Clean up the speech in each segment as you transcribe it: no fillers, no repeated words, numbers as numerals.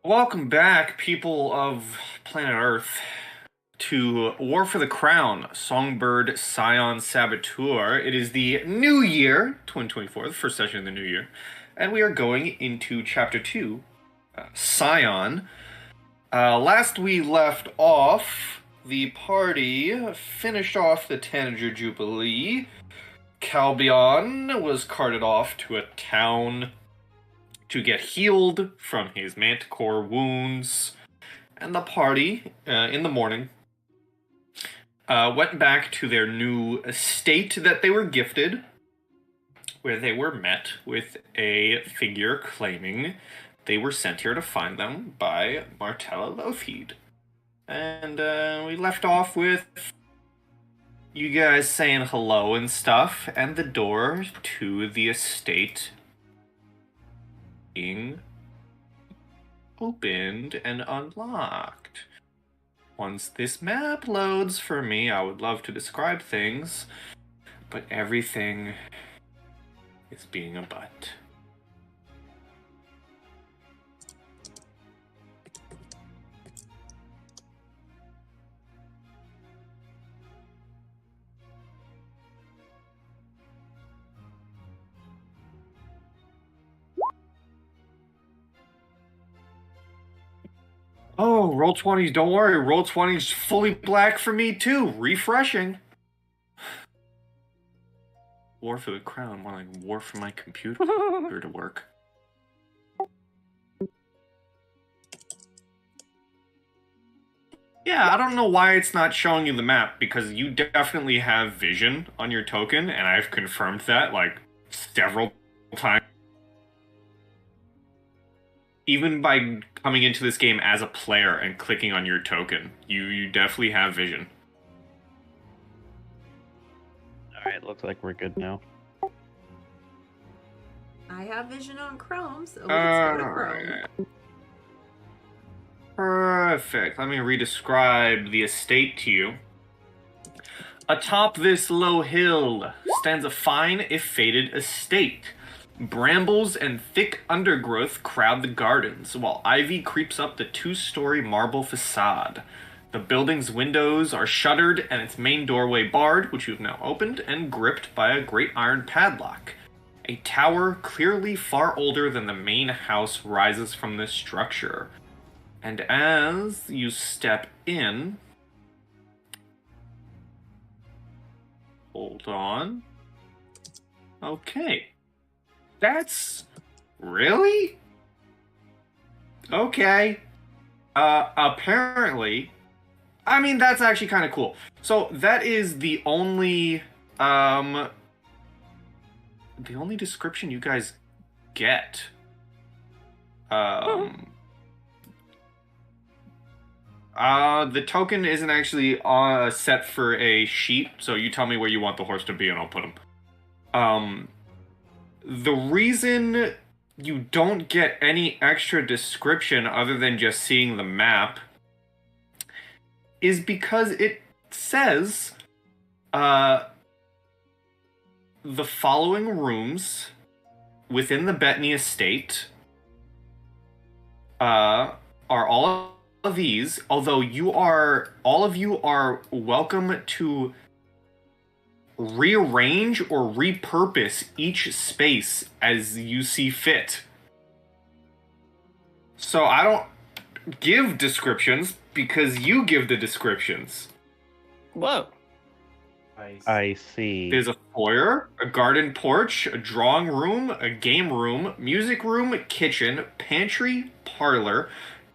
Welcome back, people of planet Earth, to War for the Crown, Songbird, Scion, Saboteur. It is the new year, 2024, the first session of the new year, and we are going into Chapter 2, Scion. Last we left off, the party finished off the Tanager Jubilee. Calbion was carted off to a town to get healed from his manticore wounds, and the party, in the morning, went back to their new estate that they were gifted, where they were met with a figure claiming they were sent here to find them by Martella Lothheed. And we left off with you guys saying hello and stuff, and the door to the estate being opened and unlocked. Once this map loads for me, I would love to describe things, but everything is being a butt. Oh, Roll20s, don't worry. Roll20's fully black for me too. Refreshing. War for the crown, more like war for my computer to work. Yeah, I don't know why it's not showing you the map, because you definitely have vision on your token, and I've confirmed that, like, several times. Even by coming into this game as a player and clicking on your token, you definitely have vision. Alright, looks like we're good now. I have vision on Chrome, so let's go to Chrome. Perfect. Let me re-describe the estate to you. Atop this low hill stands a fine, if faded, estate. Brambles and thick undergrowth crowd the gardens, while ivy creeps up the two-story marble facade. The building's windows are shuttered and its main doorway barred, which you've now opened, and gripped by a great iron padlock. A tower, clearly far older than the main house, rises from this structure. And as you step in... Hold on. Okay. That's... Really? Okay. Apparently... I mean, that's actually kind of cool. So, that is the only... the only description you guys get. The token isn't actually set for a sheet, so you tell me where you want the horse to be and I'll put him. The reason you don't get any extra description other than just seeing the map is because it says the following rooms within the Bettany estate are all of these, although all of you are welcome to rearrange or repurpose each space as you see fit. So I don't give descriptions because you give the descriptions. Whoa. I see. There's a foyer, a garden porch, a drawing room, a game room, music room, kitchen, pantry, parlor,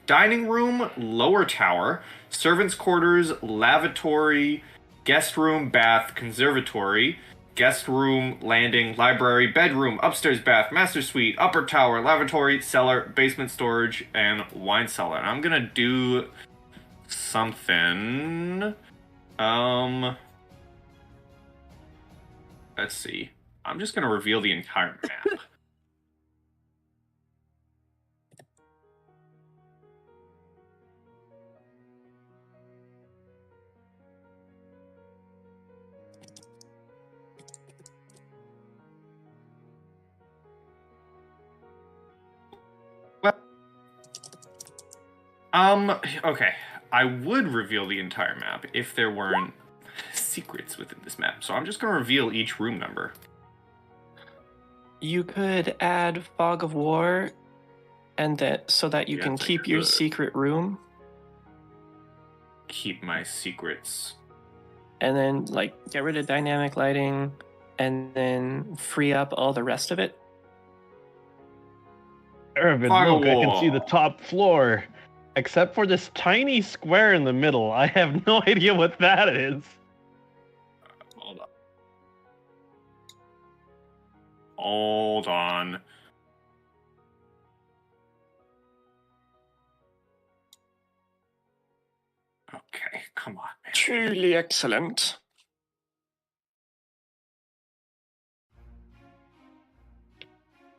dining room, lower tower, servants' quarters, lavatory, guest room, bath, conservatory, guest room, landing, library, bedroom, upstairs bath, master suite, upper tower, lavatory, cellar, basement storage, and wine cellar. And I'm gonna do something. Let's see. I'm just gonna reveal the entire map. Okay. I would reveal the entire map if there weren't secrets within this map. So I'm just going to reveal each room number. You could add Fog of War, and that so that you Yes, can I keep your could. secret room, Keep my secrets. and then like get rid of dynamic lighting, and then free up all the rest of it. Erivid, Fog of look, I can see War. the top floor. Except for this tiny square in the middle. I have no idea what that is. Hold on. Hold on. Okay, come on, man. Truly excellent.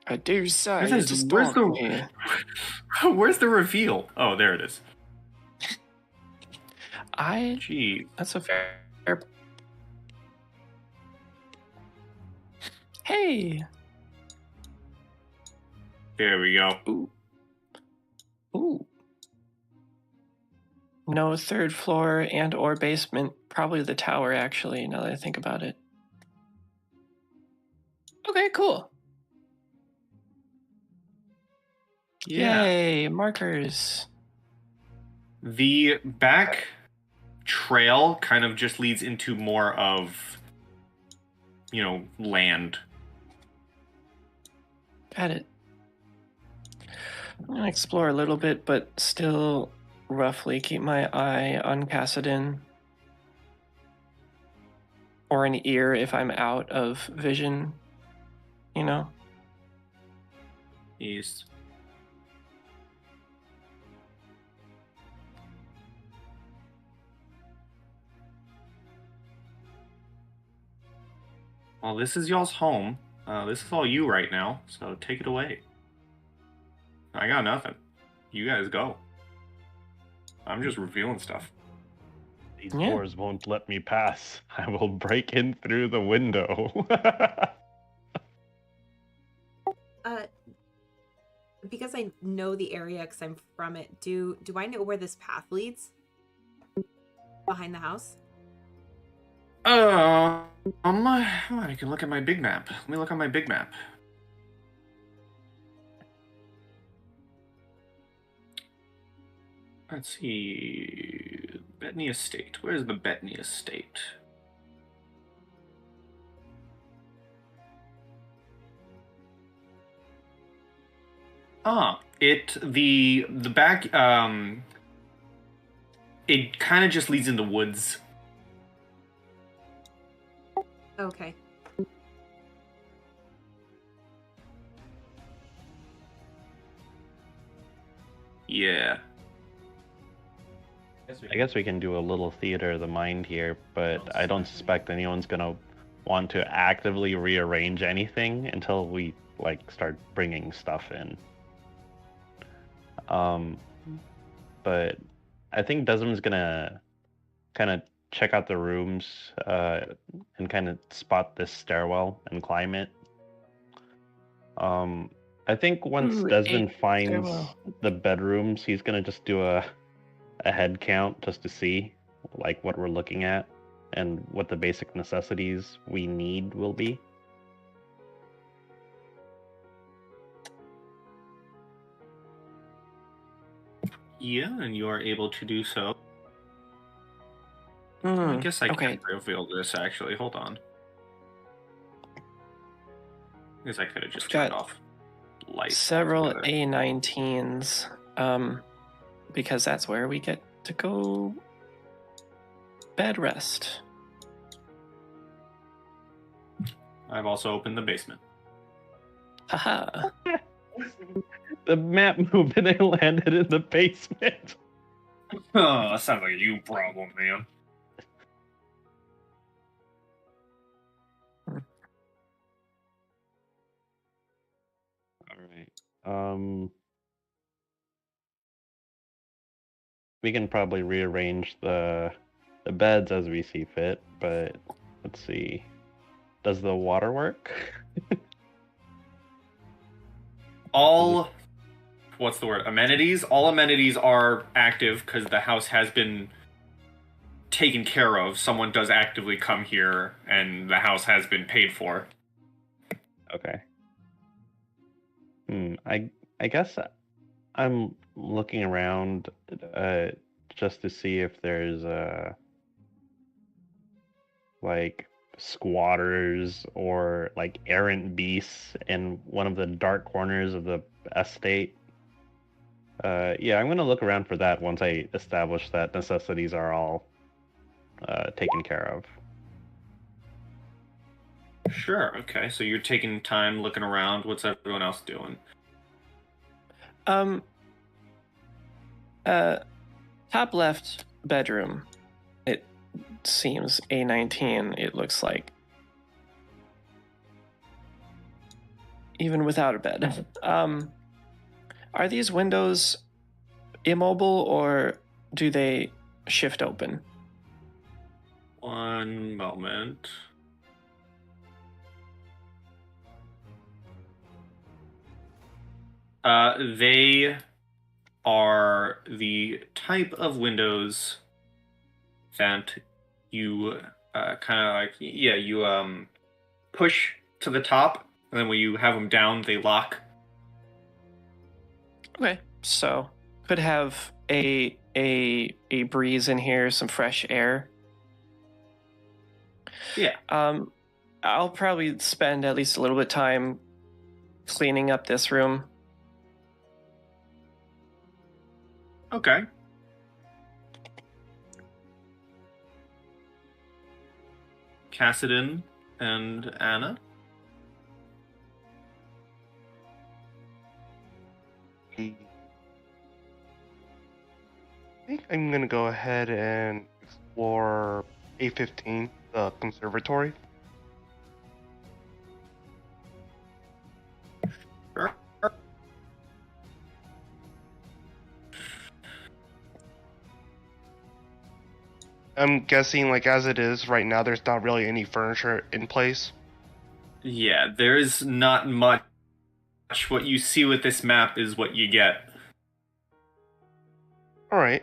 I do say Where's it is where's dark in here. Where's the reveal? Oh, there it is. Gee. That's a fair. Hey. There we go. Ooh. No third floor and or basement. Probably the tower, actually, now that I think about it. Okay, cool. Yeah. Yay, markers. The back trail kind of just leads into more of, land. Got it. I'm gonna explore a little bit, but still roughly keep my eye on Kassadin. Or an ear if I'm out of vision, East. Well, this is y'all's home. This is all you right now, so take it away. I got nothing. You guys go. I'm just revealing stuff. These doors won't let me pass. I will break in through the window. Because I know the area because I'm from it, do I know where this path leads? Behind the house? I can look at my big map. Let me look on my big map. Let's see. Bettany Estate. Where's the Bettany Estate? The back it kind of just leads in the woods. Okay. Yeah. I guess we can do a little theater of the mind here, but I don't suspect anyone's gonna want to actively rearrange anything until we start bringing stuff in. But I think Desmond's gonna kind of check out the rooms and kind of spot this stairwell and climb it. I think once Desmond finds the bedrooms, he's gonna just do a head count just to see what we're looking at and what the basic necessities we need will be. Yeah, and you are able to do so. I guess I can reveal this, actually. Hold on. I guess I could have just turned off lights. Several A19s, because that's where we get to go bed rest. I've also opened the basement. Haha. The map moved and they landed in the basement. Oh, that sounds like a you problem, man. All right. We can probably rearrange the beds as we see fit, but let's see. Does the water work? All what's the word? Amenities. All amenities are active because the house has been taken care of. Someone does actively come here, and the house has been paid for. Okay. I guess I'm looking around just to see if there's like squatters or like errant beasts in one of the dark corners of the estate. Yeah, I'm gonna look around for that once I establish that necessities are all taken care of. Sure. Okay. So you're taking time looking around. What's everyone else doing? Top left bedroom. It seems A19. It looks like, even without a bed. Are these windows immobile or do they shift open? One moment. They are the type of windows that you kind of like, yeah, you push to the top, and then when you have them down, they lock. Okay, so could have a breeze in here, some fresh air. Yeah. I'll probably spend at least a little bit of time cleaning up this room. Okay. Kassadin and Anna. I think I'm gonna go ahead and explore A15, the conservatory. Sure. I'm guessing, like, as it is right now, there's not really any furniture in place. Yeah, there's not much. What you see with this map is what you get. Alright.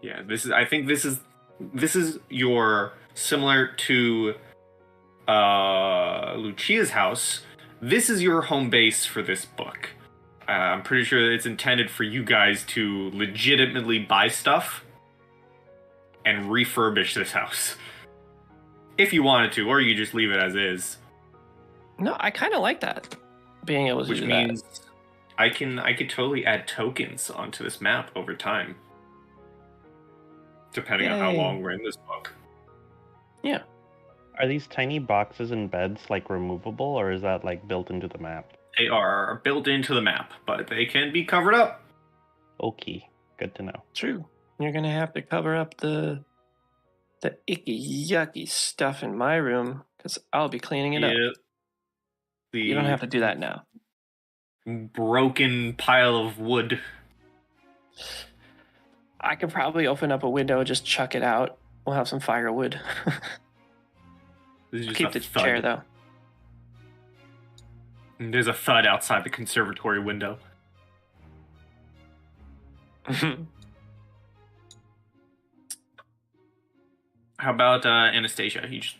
Yeah, I think this is your similar to Lucia's house. This is your home base for this book. I'm pretty sure it's intended for you guys to legitimately buy stuff and refurbish this house. If you wanted to, or you just leave it as is. No, I kind of like that. Being able to Which do means that. I could totally add tokens onto this map over time. Depending on how Yay. long we're in this book. Yeah. Are these tiny boxes and beds like removable, or is that like built into the map? They are built into the map, but they can be covered up. Okay, good to know. True. You're gonna have to cover up the icky, yucky stuff in my room because I'll be cleaning it up. You don't have to do that now. Broken pile of wood. I could probably open up a window, just chuck it out. We'll have some firewood. This is just Keep a the thud. chair though. And there's a thud outside the conservatory window. How about Anastasia? You just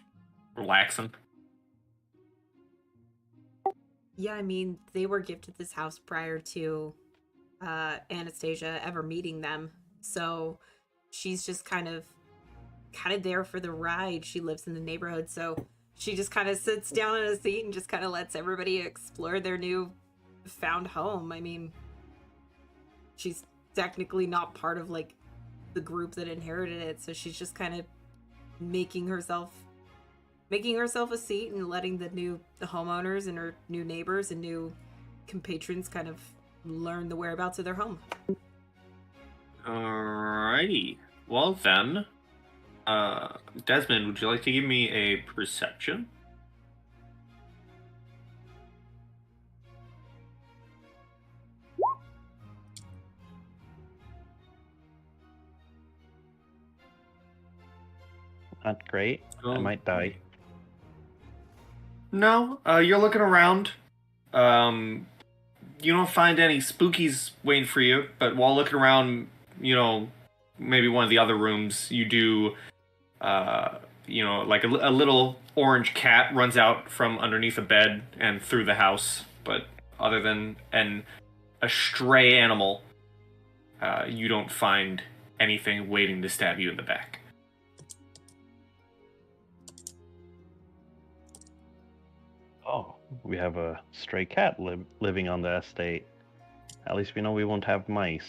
relaxing? Yeah, I mean, they were gifted this house prior to Anastasia ever meeting them. So she's just kind of there for the ride. She lives in the neighborhood, so she just kind of sits down in a seat and just kind of lets everybody explore their new found home. I mean, she's technically not part of like the group that inherited it, so she's just kind of making herself a seat and letting the homeowners and her new neighbors and new compatrons kind of learn the whereabouts of their home. Alrighty. Well then, Desmond, would you like to give me a perception? Not great. I might die. No, you're looking around. You don't find any spookies waiting for you, but while looking around, maybe one of the other rooms, you do, like a little orange cat runs out from underneath a bed and through the house. But other than a stray animal, you don't find anything waiting to stab you in the back. Oh, we have a stray cat living on the estate. At least we know we won't have mice.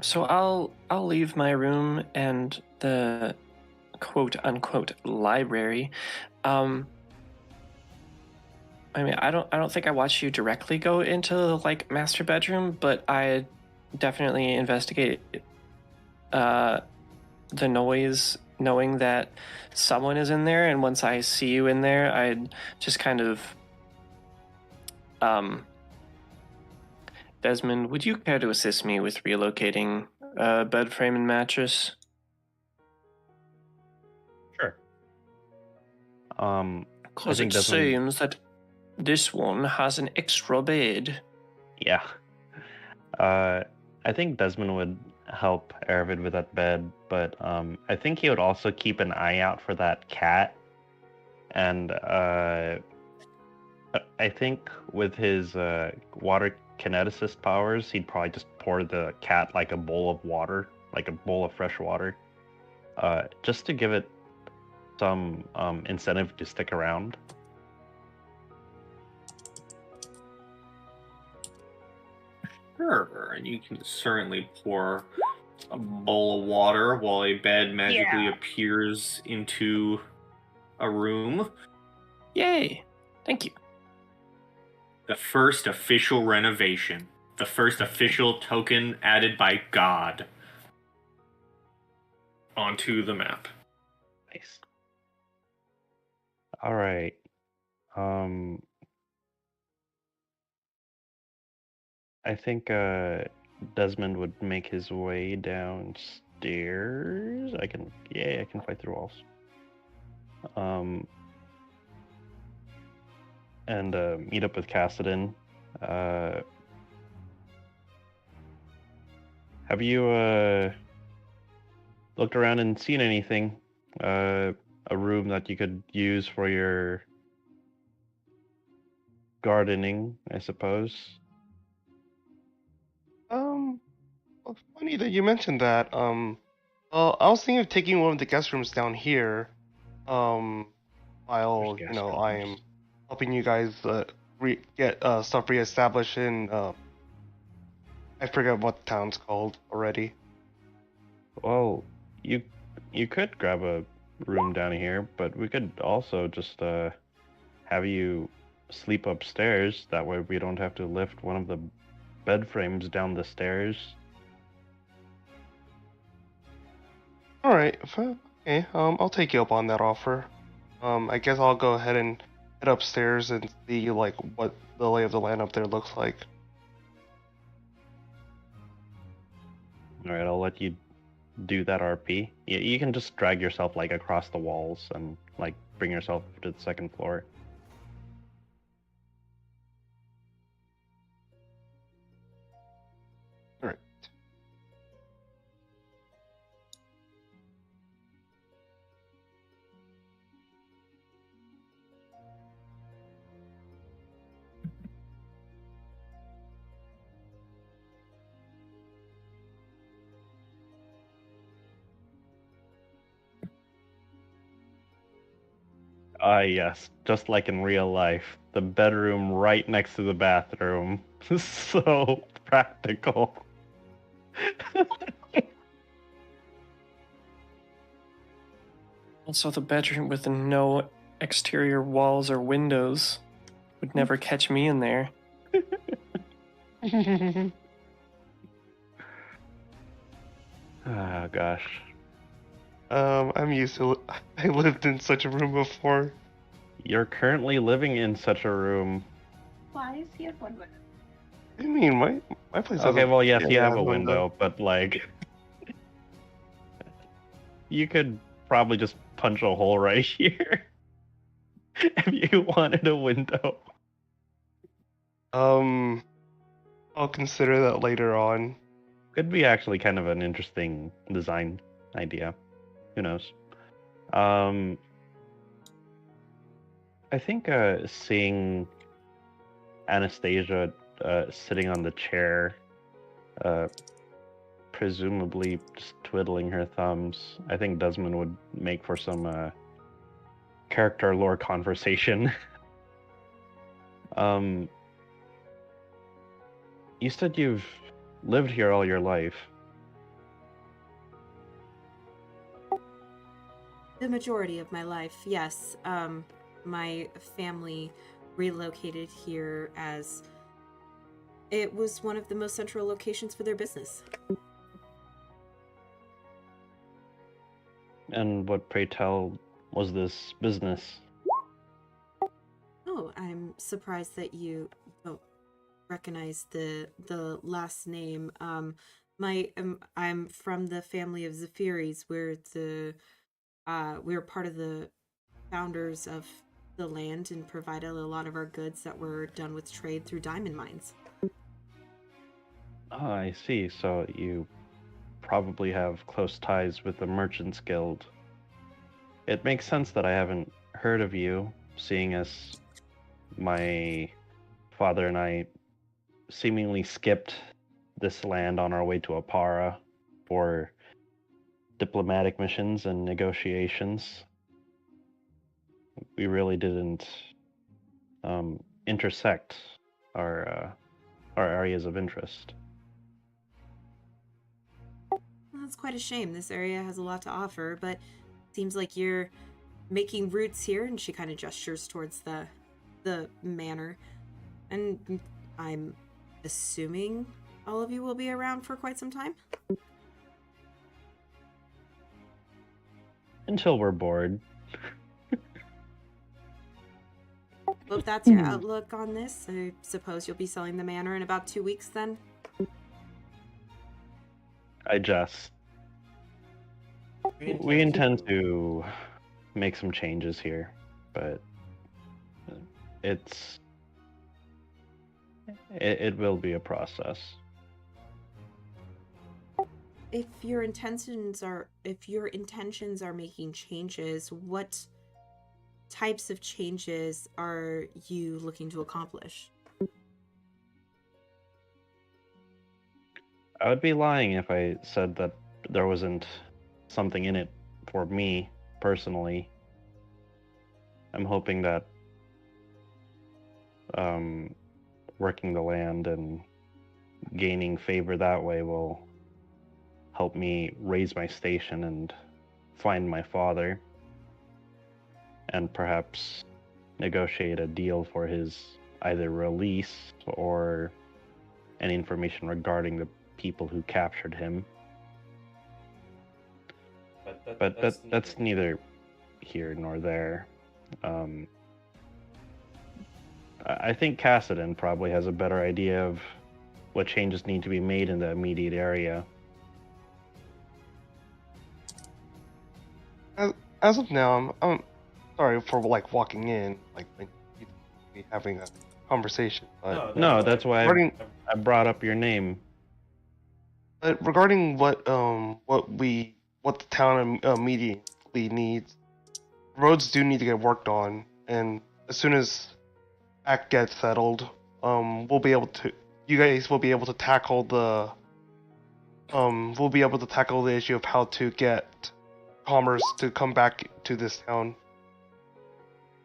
So I'll leave my room and the quote unquote library. I mean, I don't think I watched you directly go into the master bedroom, but I definitely investigate the noise, knowing that someone is in there, and once I see you in there, I'd just kind of Desmond, would you care to assist me with relocating bed frame and mattress? Sure. Because it seems that this one has an extra bed. Yeah. I think Desmond would help Erivid with that bed, but I think he would also keep an eye out for that cat. And I think with his water kineticist powers, he'd probably just pour the cat like a bowl of water, like a bowl of fresh water, just to give it some incentive to stick around. Sure, and you can certainly pour a bowl of water while a bed magically appears into a room. Yay! Thank you. The first official renovation. The first official token added by God onto the map. Nice. All right. I think Desmond would make his way downstairs. I can fight through walls. And meet up with Kassadin. Have you looked around and seen anything? A room that you could use for your gardening, I suppose. Well, funny that you mentioned that. Well, I was thinking of taking one of the guest rooms down here. While I am helping you guys get stuff reestablished in. I forget what the town's called already. Well, you could grab a room down here, but we could also just have you sleep upstairs. That way we don't have to lift one of the bed frames down the stairs. All right. Okay. I'll take you up on that offer. I guess I'll go ahead and head upstairs and see what the lay of the land up there looks like. All right, I'll let you do that RP. You can just drag yourself across the walls and bring yourself to the second floor. All right. Ah, yes, just like in real life. The bedroom right next to the bathroom. So practical. Also, the bedroom with no exterior walls or windows would never catch me in there. Oh, gosh. I'm used to. I lived in such a room before. You're currently living in such a room. Why is he a one? I mean, my place. Okay, well, yes, you have a window. window, but like, you could probably just punch a hole right here if you wanted a window. I'll consider that later on. Could be actually kind of an interesting design idea. Who knows? I think seeing Anastasia sitting on the chair, presumably just twiddling her thumbs, I think Desmond would make for some character lore conversation. You said you've lived here all your life. The majority of my life, yes. My family relocated here as it was one of the most central locations for their business. And what, pray tell, was this business? Oh, I'm surprised that you don't recognize the last name. I'm from the family of Zafeíris. We're part of the founders of the land and provided a lot of our goods that were done with trade through diamond mines. Oh, I see. So you probably have close ties with the Merchants Guild. It makes sense that I haven't heard of you, seeing as my father and I seemingly skipped this land on our way to Apara for diplomatic missions and negotiations. We really didn't intersect our areas of interest. Well, that's quite a shame. This area has a lot to offer, but it seems like you're making roots here, and she kind of gestures towards the manor. And I'm assuming all of you will be around for quite some time? Until we're bored. Well, if that's your outlook on this, I suppose you'll be selling the manor in about 2 weeks then? I just... We intend to make some changes here, but it will be a process. If your intentions are making changes, what types of changes are you looking to accomplish? I would be lying if I said that there wasn't something in it for me personally. I'm hoping that working the land and gaining favor that way will help me raise my station and find my father, and perhaps negotiate a deal for his either release or any information regarding the people who captured him. But that's neither here nor there. I think Kassadin probably has a better idea of what changes need to be made in the immediate area. As of now, I'm sorry for walking in, be having a conversation. But No, that's why I brought up your name. But regarding what the town immediately needs, roads do need to get worked on, and as soon as that gets settled, you guys will be able to tackle the issue of how to get commerce to come back to this town.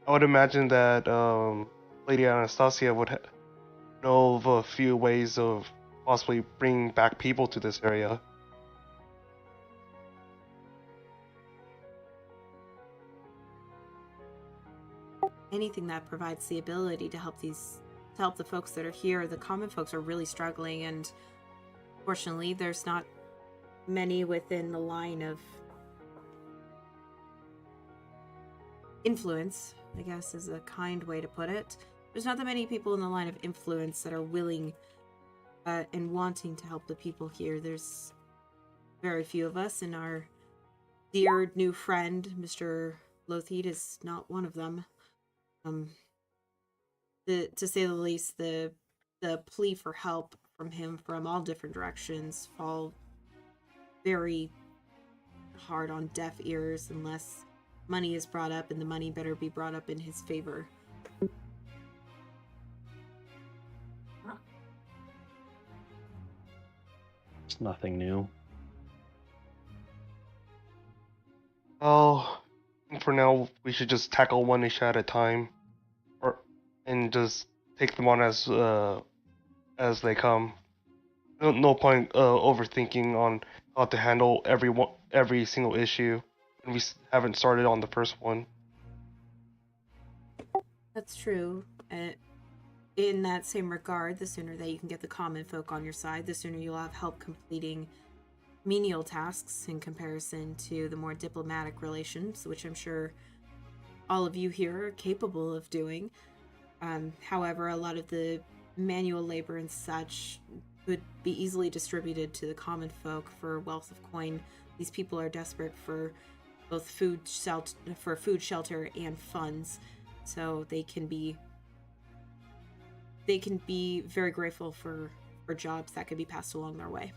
I would imagine that Lady Anastasia would know of a few ways of possibly bringing back people to this area. Anything that provides the ability to help the folks that are here. The common folks are really struggling, and fortunately there's not many within the line of influence, I guess is a kind way to put it. There's not that many people in the line of influence that are willing and wanting to help the people here. There's very few of us, and our dear new friend, Mr. Lothid, is not one of them. To say the least, the plea for help from him from all different directions fall very hard on deaf ears unless money is brought up, and the money better be brought up in his favor. It's nothing new. Well, for now, we should just tackle one issue at a time, and just take them on as they come. No point overthinking on how to handle every single issue when we haven't started on the first one. That's true. In that same regard, the sooner that you can get the common folk on your side, the sooner you'll have help completing menial tasks in comparison to the more diplomatic relations, which I'm sure all of you here are capable of doing. However, a lot of the manual labor and such could be easily distributed to the common folk for wealth of coin. These people are desperate for both food, shelter, and funds, so they can be very grateful for jobs that could be passed along their way.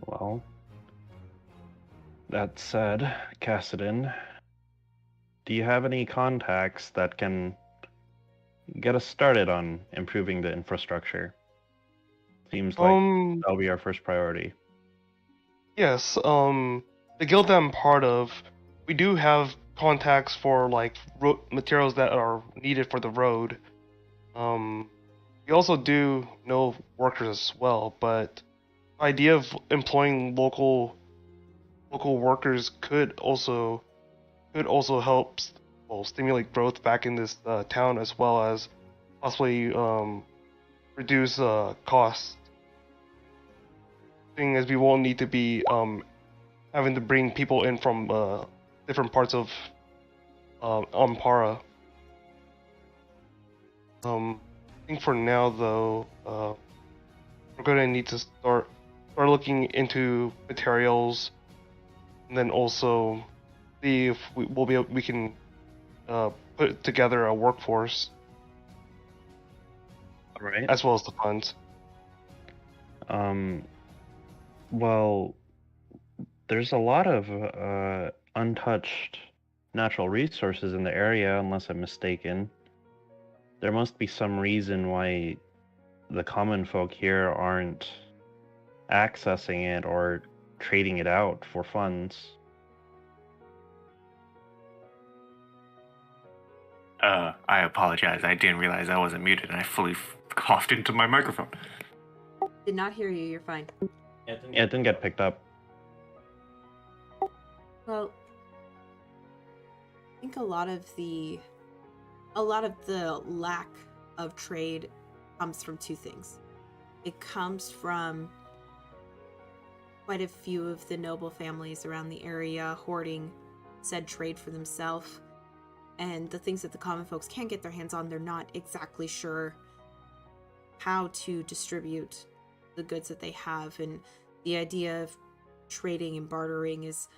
Well, that said, Kassadin, do you have any contacts that can get us started on improving the infrastructure? Seems like that'll be our first priority. Yes, the guild that I'm part of, we do have contacts for like materials that are needed for the road. We also do know workers as well, but the idea of employing local workers could also help stimulate growth back in this town, as well as possibly reduce costs. Thing is, we won't need to be having to bring people in from different parts of Ampara. I think for now, though, we're gonna need to start looking into materials, and then also see if we can put together a workforce. All right. As well as the funds. Well, there's a lot of untouched natural resources in the area, unless I'm mistaken. There must be some reason why the common folk here aren't accessing it or trading it out for funds. I apologize. I didn't realize I wasn't muted, and I fully coughed into my microphone. Did not hear you. You're fine. Yeah, it didn't get picked up. Well, I think a lot of the lack of trade comes from two things. It comes from quite a few of the noble families around the area hoarding said trade for themselves, and the things that the common folks can't get their hands on, they're not exactly sure how to distribute the goods that they have, and the idea of trading and bartering is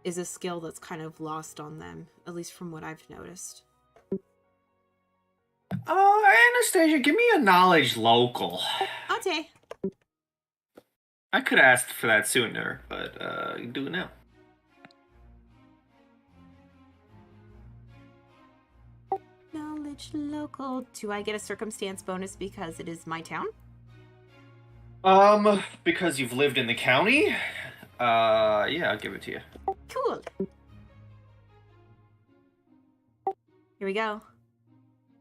a skill that's kind of lost on them, at least from what I've noticed. Anastasia, give me a knowledge local. Okay. I could have asked for that sooner, but you can do it now. Knowledge local. Do I get a circumstance bonus because it is my town? Because you've lived in the county? Yeah, I'll give it to you. Cool. Here we go.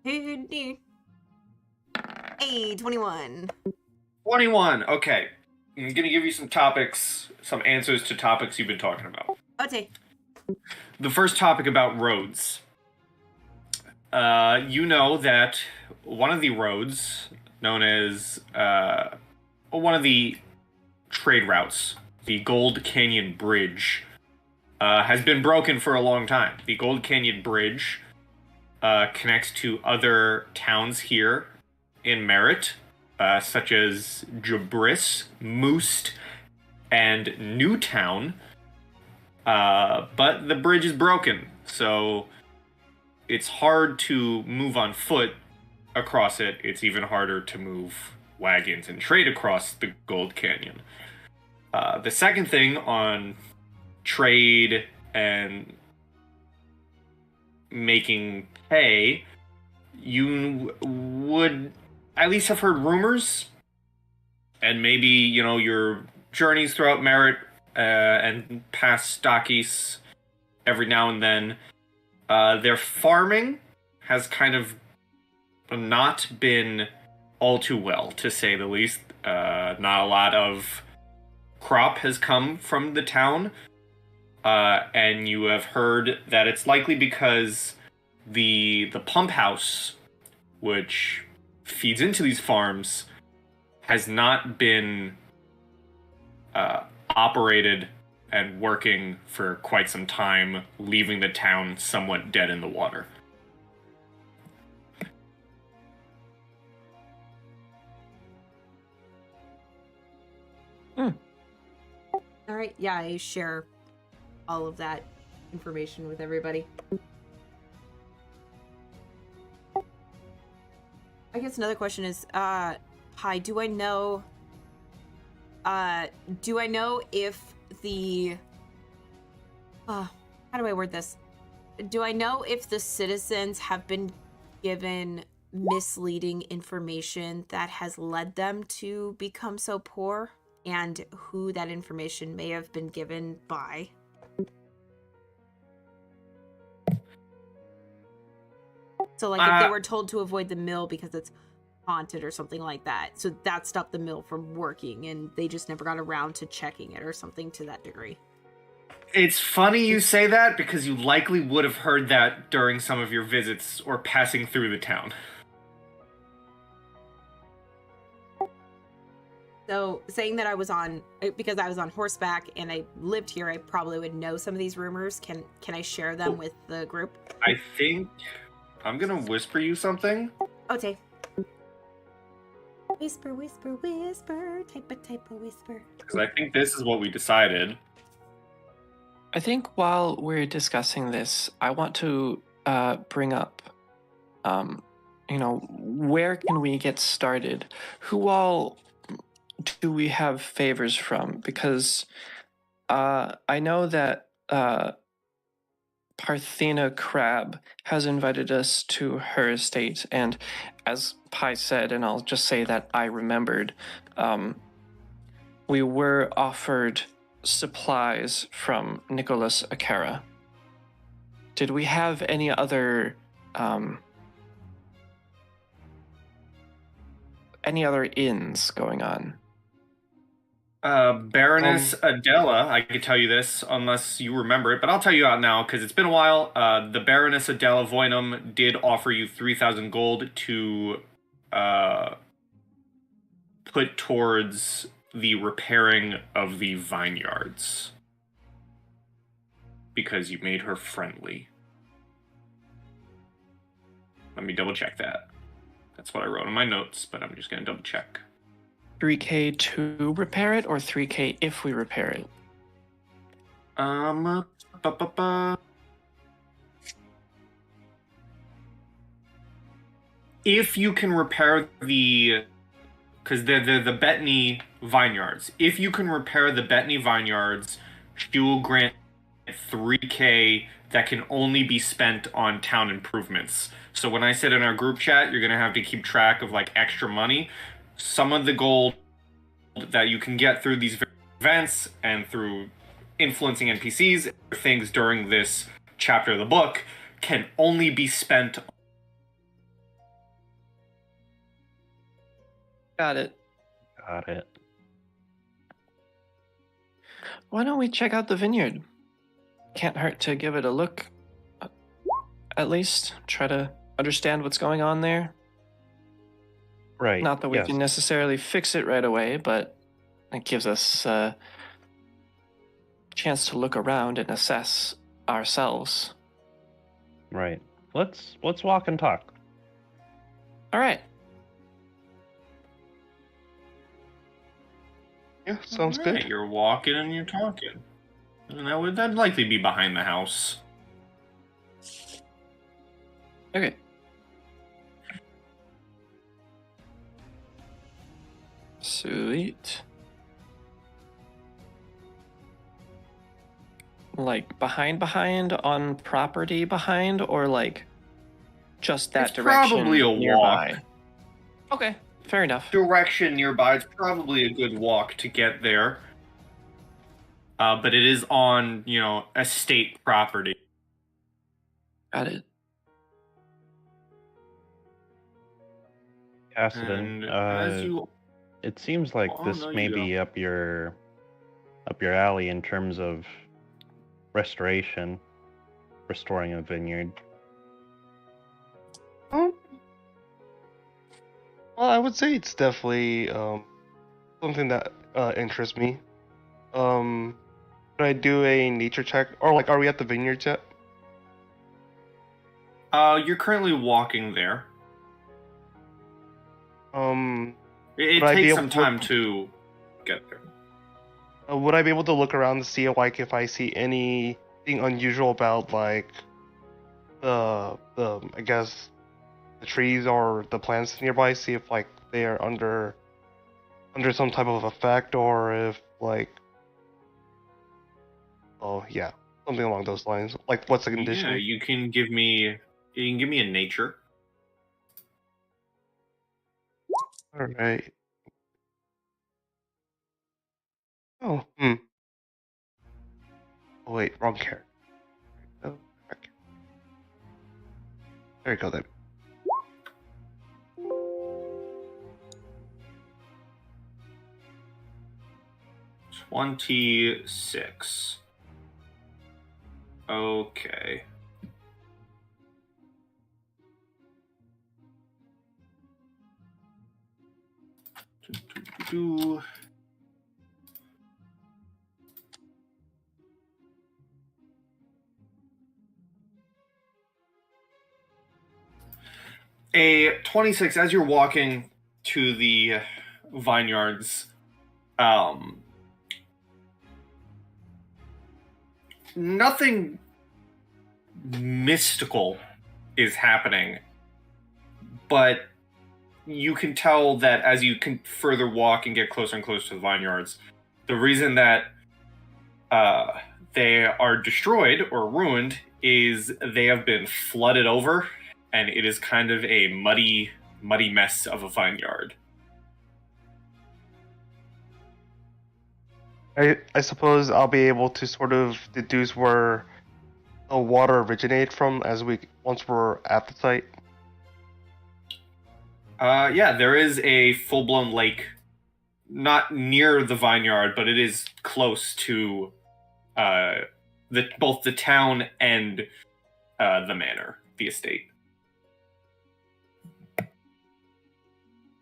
Hey, 21. 21, okay. I'm gonna give you some topics, some answers to topics you've been talking about. Okay. The first topic about roads. You know that one of the roads, known as, one of the trade routes, the Gold Canyon Bridge, has been broken for a long time. The Gold Canyon Bridge connects to other towns here in Merit, such as Jabris, Moost, and Newtown. But the bridge is broken, so it's hard to move on foot across it. It's even harder to move wagons and trade across the Gold Canyon. The second thing on trade and making pay, you would at least have heard rumors, and maybe, your journeys throughout Merit and past Stockies every now and then. Their farming has kind of not been all too well, to say the least. Not a lot of crop has come from the town, and you have heard that it's likely because the pump house, which feeds into these farms, has not been operated and working for quite some time, leaving the town somewhat dead in the water. All right, yeah, I share all of that information with everybody. I guess another question is, hi, do I know if the, how do I word this? Do I know if the citizens have been given misleading information that has led them to become so poor, and who that information may have been given by? So, like, if they were told to avoid the mill because it's haunted or something like that, so that stopped the mill from working, and they just never got around to checking it or something to that degree. It's funny you say that, because you likely would have heard that during some of your visits or passing through the town. So, saying that because I was on horseback and I lived here, I probably would know some of these rumors. Can I share them with the group? I think I'm gonna whisper you something. Okay. Whisper, whisper, whisper, type a whisper. Because I think this is what we decided. I think while we're discussing this, I want to bring up, where can we get started? Who all do we have favors from? Because I know that Parthena Crab has invited us to her estate, and as Pi said, and I'll just say that I remembered, we were offered supplies from Nicholas Akara. Did we have any other inns going on? Baroness Adela, I could tell you this unless you remember it, but I'll tell you out now because it's been a while. The Baroness Adela Voynum did offer you 3,000 gold to put towards the repairing of the vineyards because you made her friendly. Let me double check that. That's what I wrote in my notes, but I'm just going to double check. 3K to repair it, or 3K if we repair it? If you can repair because the Bettany vineyards. If you can repair the Bettany vineyards, she will grant 3K that can only be spent on town improvements. So when I said in our group chat, you're going to have to keep track of like extra money. Some of the gold that you can get through these events and through influencing NPCs, things during this chapter of the book, can only be spent. Got it. Why don't we check out the vineyard? Can't hurt to give it a look. At least try to understand what's going on there. Right. Not that we can necessarily fix it right away, but it gives us a chance to look around and assess ourselves. Right. let's walk and talk. All right. Yeah, sounds All right, good. You're walking and you're talking. And that'd likely be behind the house. Okay. Sweet. Like behind on property behind, or like just that It's direction probably a walk. nearby? Okay, fair enough. Direction nearby. It's probably a good walk to get there. But it is on, estate property. Got it. Kassadin, And as you... it seems like this no, may you be up your alley in terms of restoring a vineyard. Well, I would say it's definitely something that interests me. Could I do a nature check, or like, are we at the vineyard yet? You're currently walking there. It Would I be takes able some to time look- to get there. Would I be able to look around to see like if I see anything unusual about like the I guess the trees or the plants nearby? See if like they are under some type of effect, or if like something along those lines. Like what's the condition? Yeah, you can give me a nature. All right. Oh, Oh, wait, wrong character. Oh, okay. There you go then. $26. Okay. Do. A 26 as you're walking to the vineyards. Nothing mystical is happening, but you can tell that as you can further walk and get closer and closer to the vineyards, the reason that they are destroyed or ruined is they have been flooded over, and it is kind of a muddy mess of a vineyard. I suppose I'll be able to sort of deduce where the water originated from once we're at the site. Yeah, there is a full-blown lake, not near the vineyard, but it is close to both the town and the manor, the estate.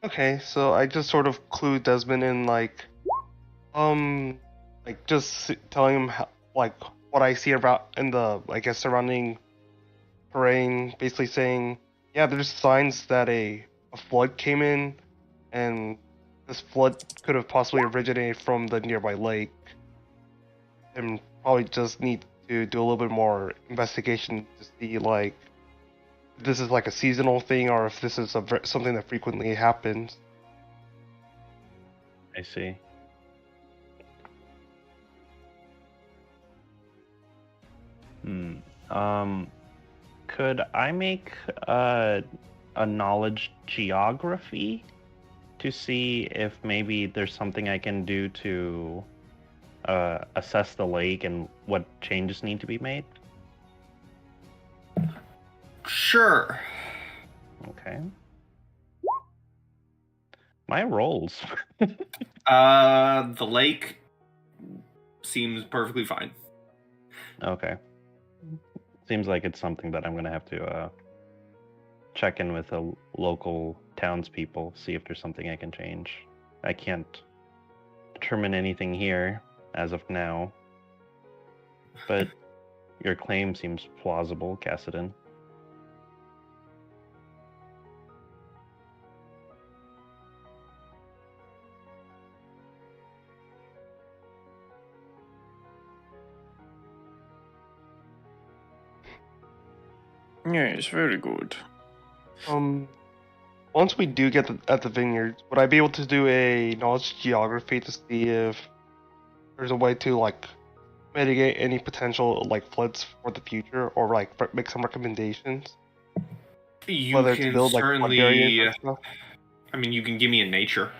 Okay, so I just sort of clue Desmond in, like just telling him how, like what I see about in the, I guess, surrounding terrain, basically saying, yeah, there's signs that a flood came in, and this flood could have possibly originated from the nearby lake, and probably just need to do a little bit more investigation to see, like, if this is like a seasonal thing, or if this is something that frequently happens. I see. Could I make a knowledge geography to see if maybe there's something I can do to assess the lake and what changes need to be made? Sure. Okay. My rolls. The lake seems perfectly fine. Okay. Seems like it's something that I'm gonna have to check in with the local townspeople, see if there's something I can change. I can't determine anything here as of now, but your claim seems plausible, Kassadin. Yes, very good. Once we do get at the vineyard, would I be able to do a knowledge geography to see if there's a way to like mitigate any potential like floods for the future, or like make some recommendations? You Whether it's can build like flood barriers certainly. and stuff. I mean, you can give me a nature.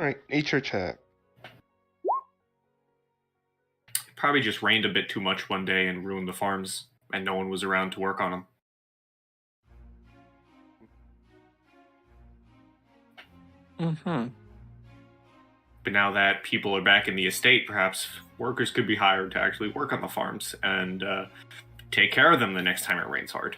All right, nature check. Probably just rained a bit too much one day and ruined the farms, and no one was around to work on them. Mm-hmm. But now that people are back in the estate, perhaps workers could be hired to actually work on the farms and take care of them the next time it rains hard.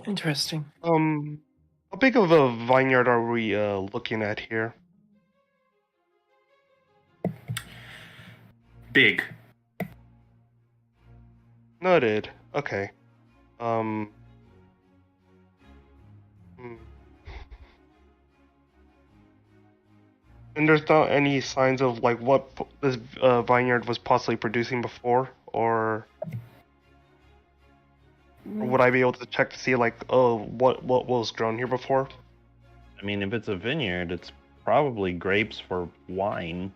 Interesting. How big of a vineyard are we looking at here? Big. Noted. Okay. Hmm. And there's not any signs of like what this vineyard was possibly producing before, or would I be able to check to see like, oh, what was grown here before? I mean, if it's a vineyard, it's probably grapes for wine.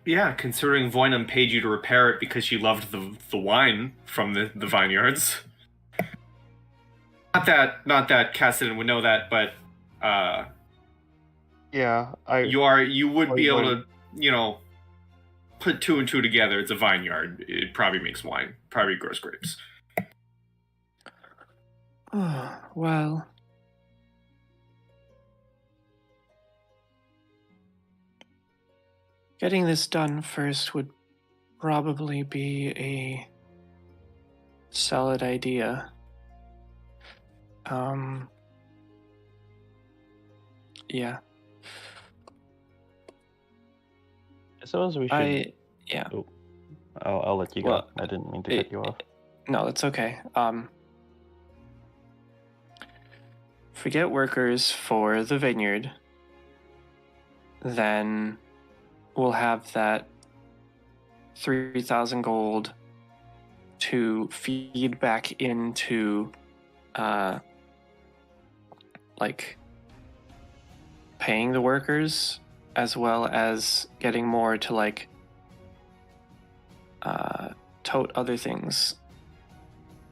Yeah, considering Voynam paid you to repair it because she loved the wine from the vineyards. Not that Kassadin would know that, but Yeah, you would be able to, you know, put two and two together. It's a vineyard. It probably makes wine. Probably grows grapes. Oh, well. Getting this done first would probably be a solid idea. Yeah. I suppose we should. Yeah. Oh, I'll let you go. Well, I didn't mean to cut you off. No, that's okay. If we get workers for the vineyard, then we'll have that 3,000 gold to feed back into, like, paying the workers, as well as getting more to, like, tote other things.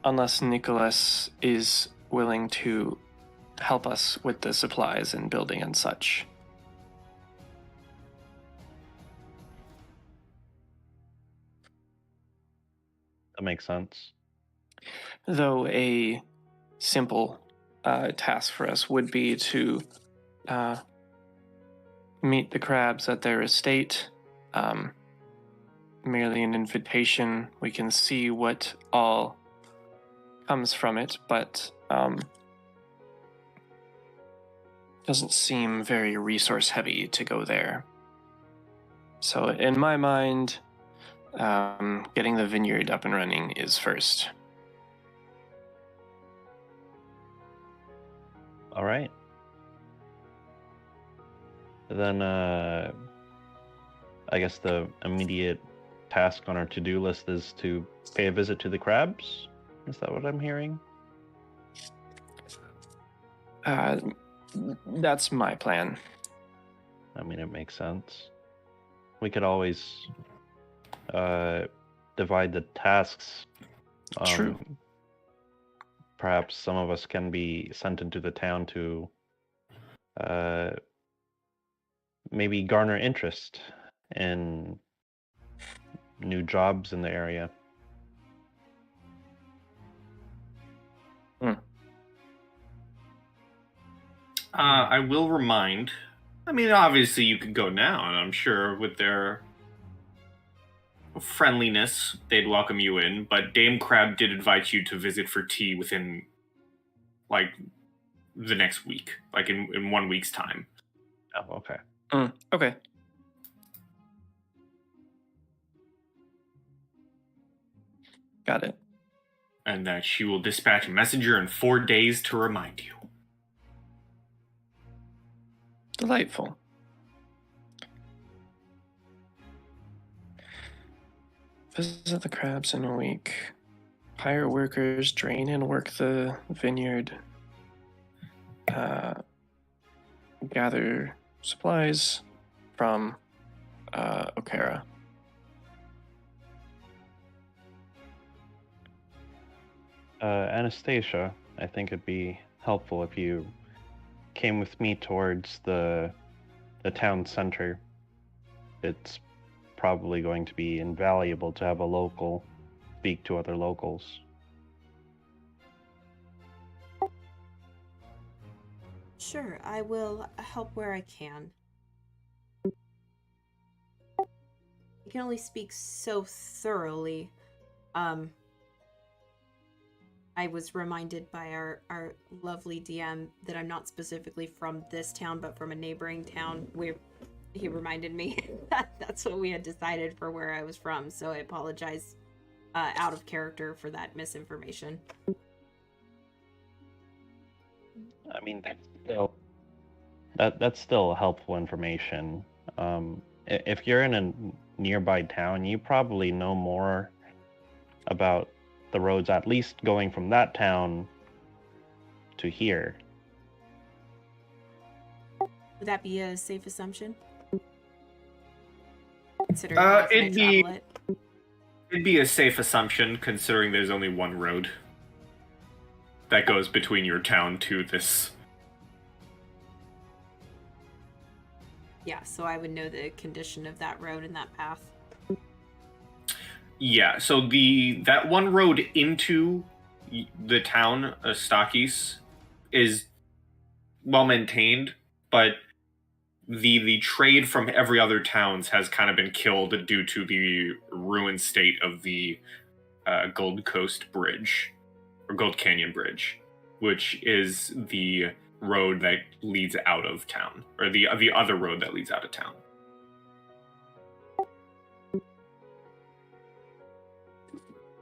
Unless Nicholas is willing to help us with the supplies and building and such. That makes sense. Though a simple task for us would be to meet the crabs at their estate. Merely an invitation. We can see what all comes from it, but doesn't seem very resource heavy to go there. So in my mind, getting the vineyard up and running is first. All right. Then I guess the immediate task on our to-do list is to pay a visit to the crabs. Is that what I'm hearing? That's my plan. I mean, it makes sense. We could always divide the tasks. True. Perhaps some of us can be sent into the town to maybe garner interest in new jobs in the area. I will remind. I mean, obviously you could go now, and I'm sure with their friendliness, they'd welcome you in. But Dame Crab did invite you to visit for tea within, like, the next week, like in 1 week's time. Oh, okay. Okay. Got it. and that she will dispatch a messenger in 4 days to remind you. Delightful. Visit the crabs in a week. Hire workers, drain and work the vineyard. Gather supplies from Okara. Anastasia, I think it'd be helpful if you came with me towards the town center. It's probably going to be invaluable to have a local speak to other locals. Sure, I will help where I can. I can only speak so thoroughly. I was reminded by our lovely DM that I'm not specifically from this town, but from a neighboring town. He reminded me that that's what we had decided for where I was from, so I apologize out of character for that misinformation. I mean, that's still helpful information. If you're in a nearby town, you probably know more about the roads, at least going from that town to here. Would that be a safe assumption? Considering how often I travel it? It'd be a safe assumption, considering there's only one road that goes between your town to this. Yeah, so I would know the condition of that road and that path. Yeah, so that one road into the town, Stakis, is well maintained, but the trade from every other towns has kind of been killed due to the ruined state of the Gold Coast Bridge, or Gold Canyon Bridge, which is the road that leads out of town, or the other road that leads out of town.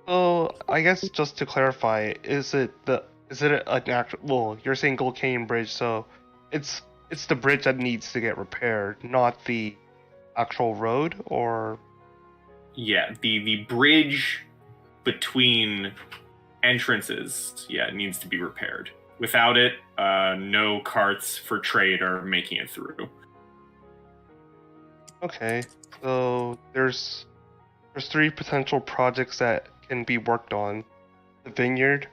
So I guess just to clarify, is it an actual? Well, you're saying Gold Canyon Bridge, so it's the bridge that needs to get repaired, not the actual road, or? Yeah, the bridge between entrances, it needs to be repaired. Without it, no carts for trade are making it through. Okay, so there's 3 potential projects that can be worked on: the vineyard,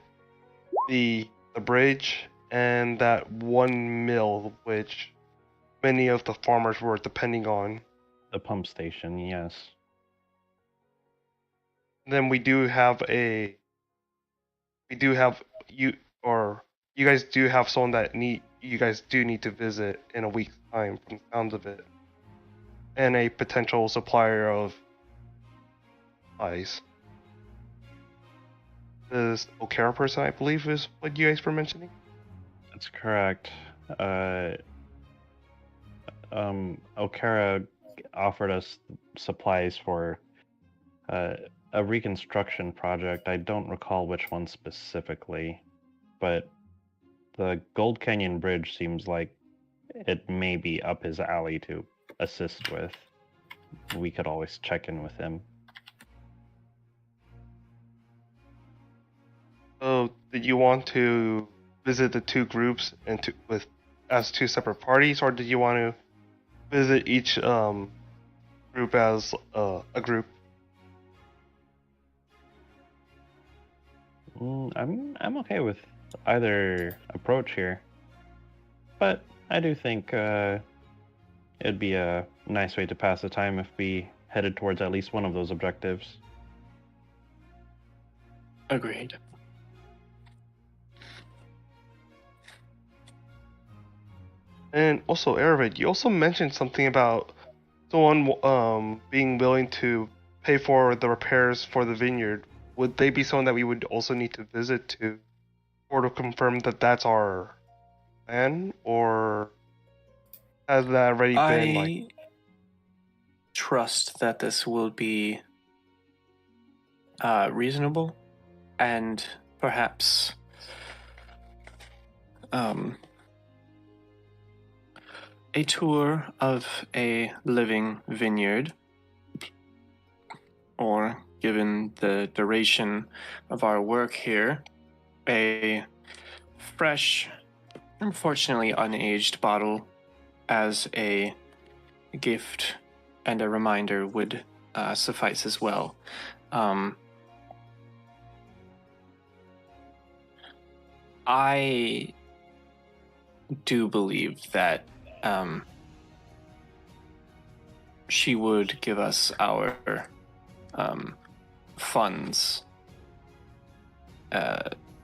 the bridge, and that one mill which many of the farmers were depending on. The pump station, yes. Then you guys do have someone that you guys do need to visit in a week's time from the sounds of it. And a potential supplier of ice. This Okara person, I believe, is what you guys were mentioning? That's correct. Okara offered us supplies for a reconstruction project. I don't recall which one specifically, but the Gold Canyon Bridge seems like it may be up his alley to assist with. We could always check in with him. So, did you want to visit the 2 groups as 2 separate parties, or did you want to visit each group as a group? I'm okay with either approach here, but I do think it'd be a nice way to pass the time if we headed towards at least one of those objectives. Agreed. And also, Erivid, you also mentioned something about someone being willing to pay for the repairs for the vineyard. Would they be someone that we would also need to visit to sort of confirm that that's our plan, or has that already been I trust that this will be reasonable, and perhaps a tour of a living vineyard, or, given the duration of our work here, a fresh, unfortunately unaged bottle as a gift and a reminder would suffice as well. I do believe that she would give us our funds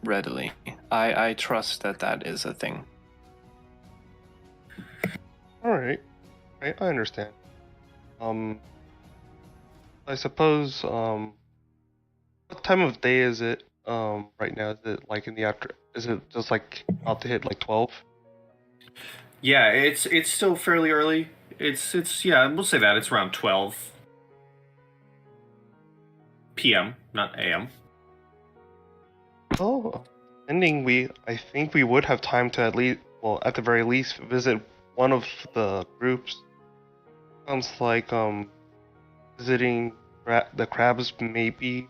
readily. I trust that that is a thing. All right. I understand. I suppose, what time of day is it, right now? Is it like in the after, is it just like about to hit like 12? Yeah, it's still fairly early. It's yeah, we'll say that it's around 12 p.m., not a.m. Oh, I think we would have time to at least, well, at the very least, visit one of the groups. Sounds like, visiting the crabs may be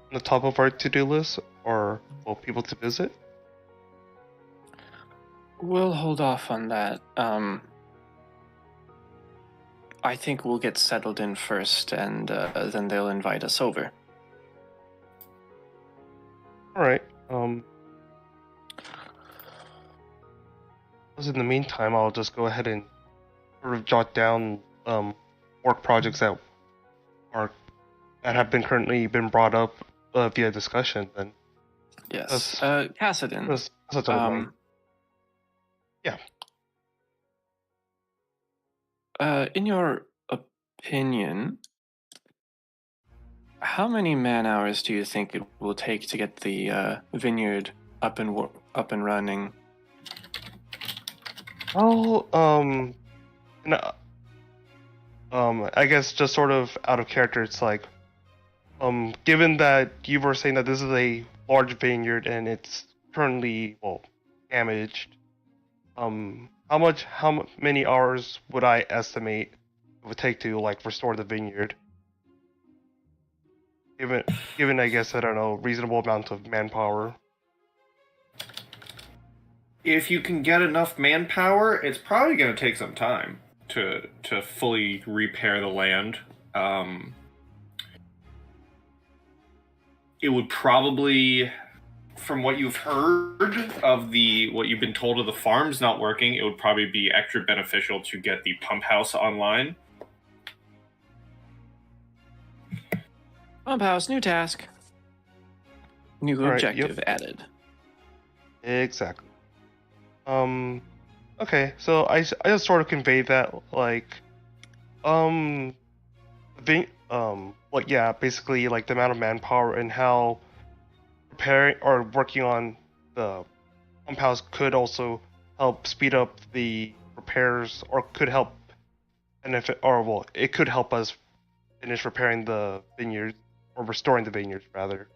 on the top of our to-do list, or, well, people to visit. We'll hold off on that. I think we'll get settled in first, and then they'll invite us over. Alright, in the meantime, I'll just go ahead and sort of jot down, work projects that have currently been brought up, via discussion, then. Yes. Kassadin. Yeah. In your opinion, how many man-hours do you think it will take to get the vineyard up and running? Oh, I guess just sort of out of character, it's like, given that you were saying that this is a large vineyard and it's currently, well, damaged, how many hours would I estimate it would take to, like, restore the vineyard? Given, I guess, I don't know, reasonable amount of manpower. If you can get enough manpower, it's probably going to take some time to fully repair the land. It would probably, from what you've heard of what you've been told of the farms not working, it would probably be extra beneficial to get the pump house online. Pump house, new task. New objective added. Exactly. Okay, so I just sort of conveyed that, like, basically, like, the amount of manpower and how preparing or working on the pump house could also help speed up the repairs, or could help benefit, or, well, it could help us finish repairing the vineyards, or restoring the vineyards, rather.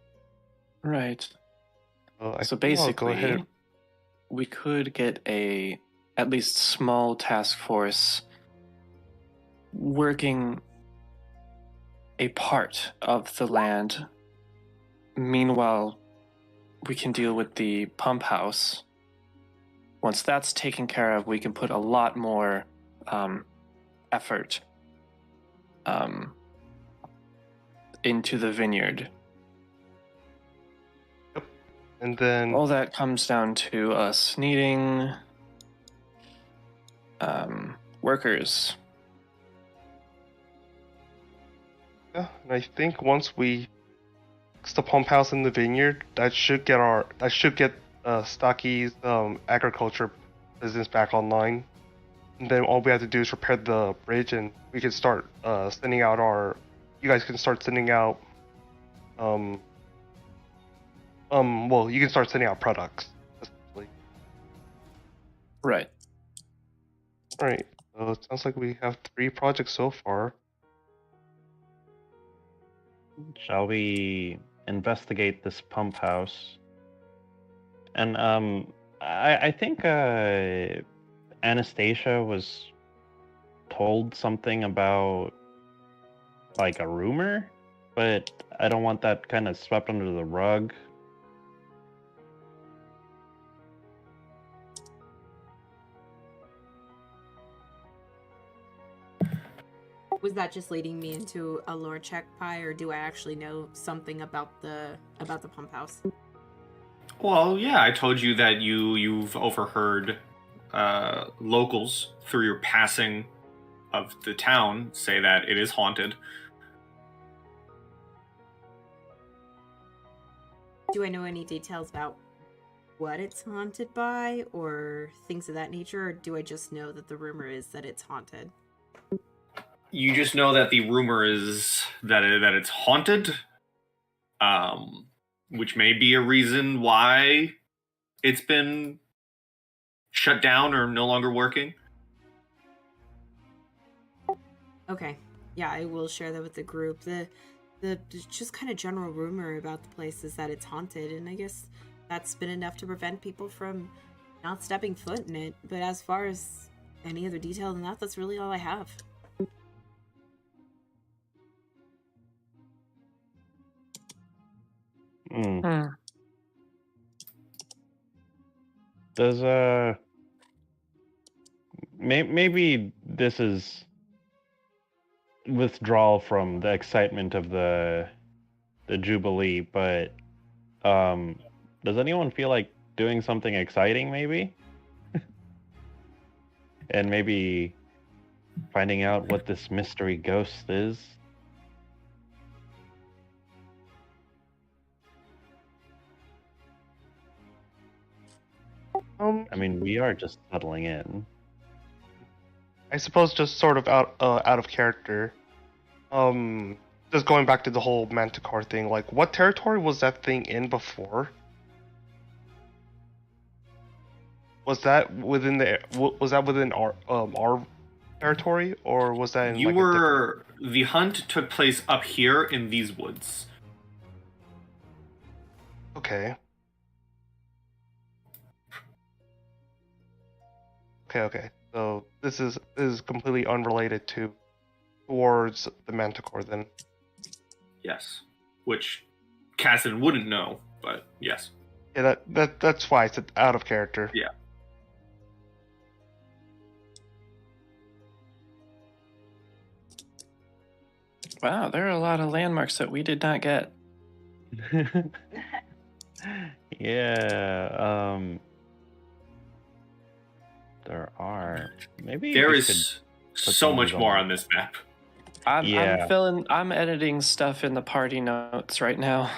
Right. So So basically, we could get a at least small task force working a part of the land. Meanwhile, we can deal with the pump house. Once that's taken care of, we can put a lot more effort into the vineyard. Yep. And then all that comes down to us needing workers. Yeah, and I think once we fix the pump house in the vineyard, that should get Stocky's agriculture business back online. And then all we have to do is repair the bridge, and we can start sending out you guys can start sending out you can start sending out products, essentially. Right. Alright, so it sounds like we have 3 projects so far. Shall we investigate this pump house And I think Anastasia was told something about like a rumor, but I don't want that kind of swept under the rug. Was that just leading me into a lore check, Pie, or do I actually know something about the pump house? Well, yeah, I told you that you've overheard locals through your passing of the town say that it is haunted. Do I know any details about what it's haunted by or things of that nature, or do I just know that the rumor is that it's haunted? You just know that the rumor is that it's haunted, which may be a reason why it's been shut down or no longer working. Okay. Yeah, I will share that with the group. The just kind of general rumor about the place is that it's haunted, and I guess that's been enough to prevent people from not stepping foot in it. But as far as any other detail than that, that's really all I have. Does maybe this is withdrawal from the excitement of the Jubilee, but does anyone feel like doing something exciting maybe? And maybe finding out what this mystery ghost is? I mean, we are just settling in. I suppose just sort of out of character. Just going back to the whole Manticore thing, like what territory was that thing in before? Was that within our territory, or was that in The hunt took place up here in these woods. Okay. Okay. So this is completely unrelated towards the Manticore then. Yes. Which Kassadin wouldn't know, but yes. Yeah, that's why it's out of character. Yeah. Wow, there are a lot of landmarks that we did not get. Yeah, there are. Maybe there is so much more on this map. I'm editing stuff in the party notes right now.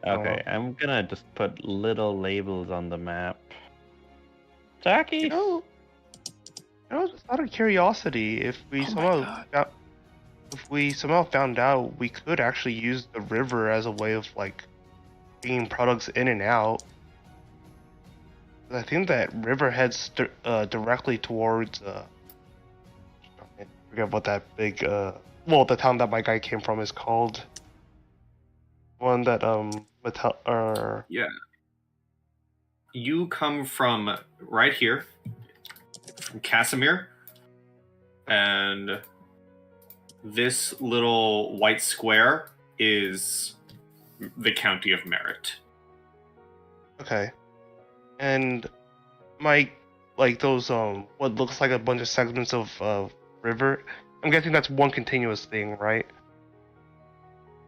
Okay, I'm gonna just put little labels on the map. Jackie! Just out of curiosity, if we somehow found out we could actually use the river as a way of like bringing products in and out. I think that river heads directly towards I forget what that big the town that my guy came from is called. One that Yeah. You come from right here, from Casimir, and this little white square is the County of Merit. Okay. And those what looks like a bunch of segments of river, I'm guessing that's one continuous thing, right?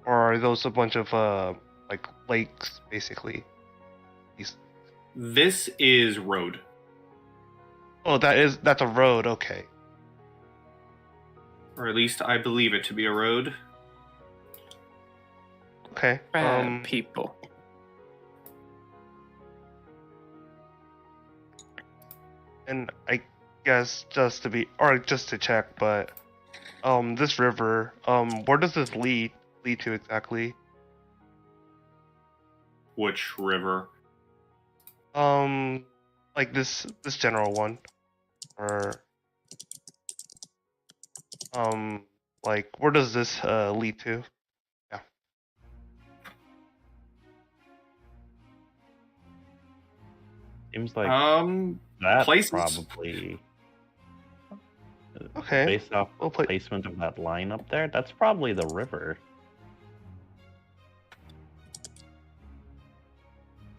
Or are those a bunch of like lakes basically? This is road. Oh, that's a road, okay. Or at least I believe it to be a road. Okay. People. And I guess just to check, but this river, where does this lead to exactly? Which river? Like this general one, or like where does this lead to? Yeah. Seems like that's places. probably Okay. based off the placement of that line up there. That's probably the river.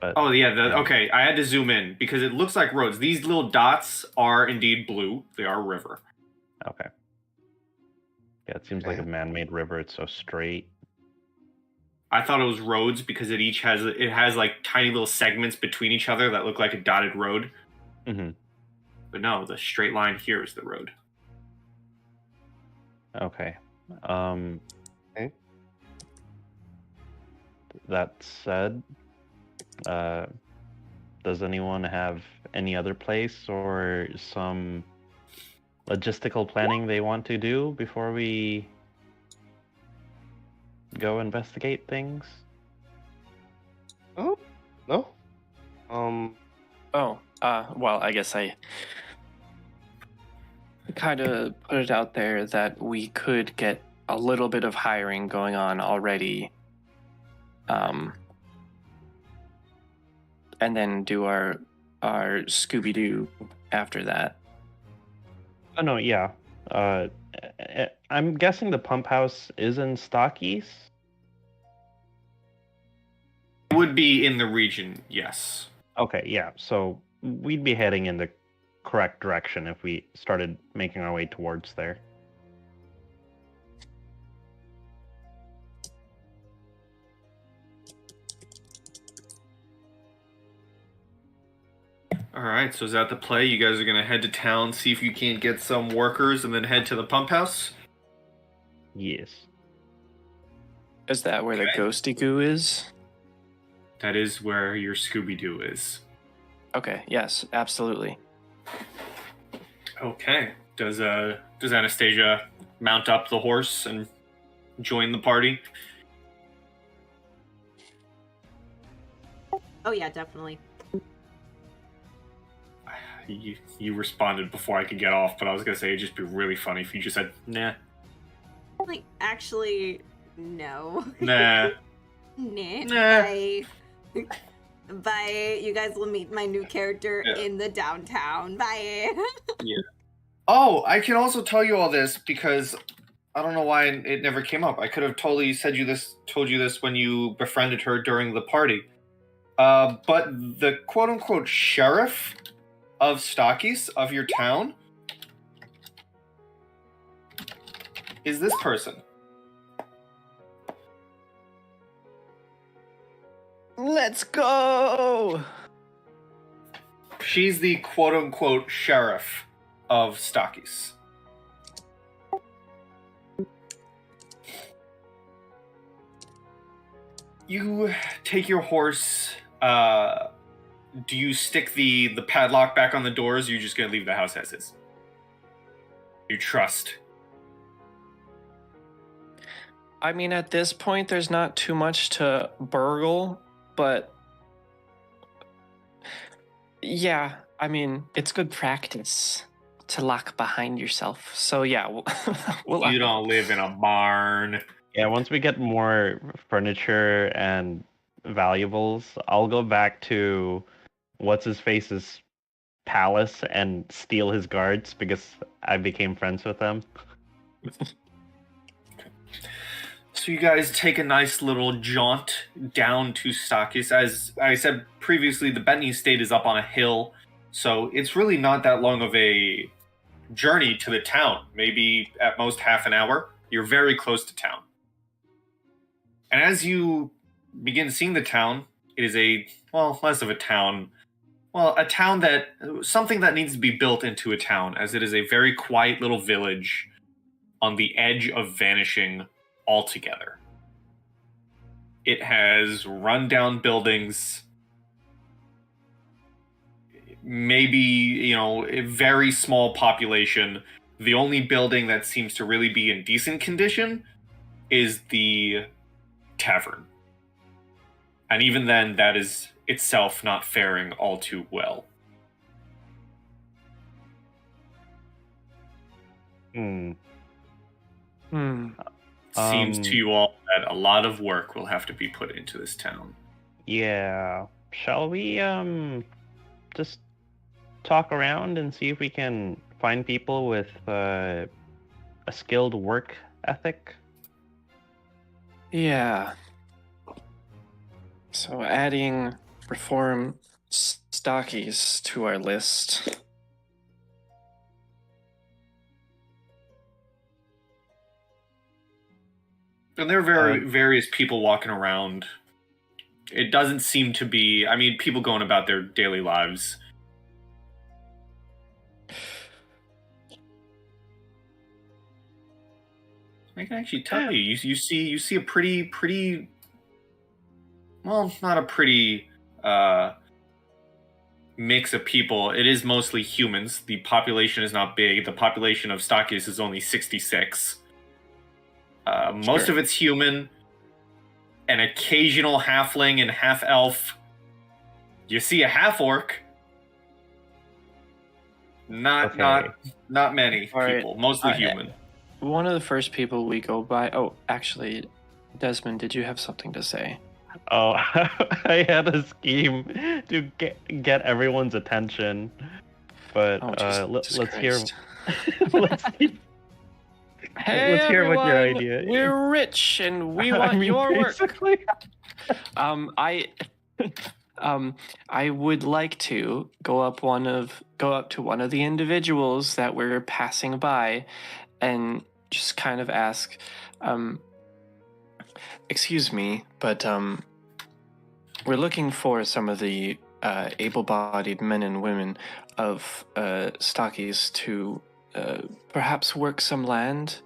But, oh yeah, okay. I had to zoom in because it looks like roads. These little dots are indeed blue. They are a river. Okay. Yeah, it seems like a man-made river. It's so straight. I thought it was roads because it has like tiny little segments between each other that look like a dotted road. Mm-hmm. But no, the straight line here is the road. Okay. Okay. That said, does anyone have any other place or some logistical planning they want to do before we go investigate things? Oh, no. Well, I guess I kind of put it out there that we could get a little bit of hiring going on already. And then do our Scooby-Doo after that. Oh, no, yeah. I'm guessing the pump house is in Stockies? It would be in the region, yes. Okay, yeah. So we'd be heading in the correct direction if we started making our way towards there. All right, so is that the play? You guys are going to head to town, see if you can't get some workers, and then head to the pump house? Yes. Is that where the ghosty goo is? That is where your Scooby-Doo is. Okay, yes, absolutely. Okay. Does Anastasia mount up the horse and join the party? Oh yeah, definitely. You responded before I could get off, but I was going to say it'd just be really funny if you just said, nah. Like, actually, no. Nah. Nah. Nah. Bye. Bye. You guys will meet my new character in the downtown. Bye. Yeah. Oh, I can also tell you all this because I don't know why it never came up. I could have totally told you this when you befriended her during the party. But the quote-unquote sheriff of Stockies, of your town, is this person. Let's go! She's the quote-unquote sheriff of Stockies. You take your horse. Do you stick the padlock back on the doors? Or are you just gonna leave the house as is? You trust. I mean, at this point, there's not too much to burgle, but yeah, I mean, it's good practice to lock behind yourself. So yeah, you don't live in a barn. Yeah, once we get more furniture and valuables, I'll go back to what's-his-face's palace and steal his guards because I became friends with them. So you guys take a nice little jaunt down to Stockies. As I said previously, the Bentley estate is up on a hill, so it's really not that long of a journey to the town. Maybe at most half an hour. You're very close to town. And as you begin seeing the town, it is less of a town. Well, a town something that needs to be built into a town, as it is a very quiet little village on the edge of vanishing altogether. It has rundown buildings, maybe, a very small population. The only building that seems to really be in decent condition is the tavern. And even then, that is itself not faring all too well. Seems to you all that a lot of work will have to be put into this town. Yeah. Shall we just talk around and see if we can find people with a skilled work ethic. Yeah. So adding reform stockies to our list. And there are various people walking around. It doesn't seem to be, I mean, people going about their daily lives. I can actually tell you, you see a pretty, well, not a pretty mix of people. It is mostly humans. The population is not big. The population of Stockies is only 66. Most of it's human. An occasional halfling and half elf. You see a half orc. Not many people. Mostly human. One of the first people we go by. Oh, actually, Desmond, did you have something to say? Oh, I had a scheme to get everyone's attention, but let's hear. Let's hear what your idea is. We're rich and we want your basically. work. I would like to go up to one of the individuals that we're passing by, and just kind of ask, excuse me, but we're looking for some of the able-bodied men and women of Stockies to perhaps work some land.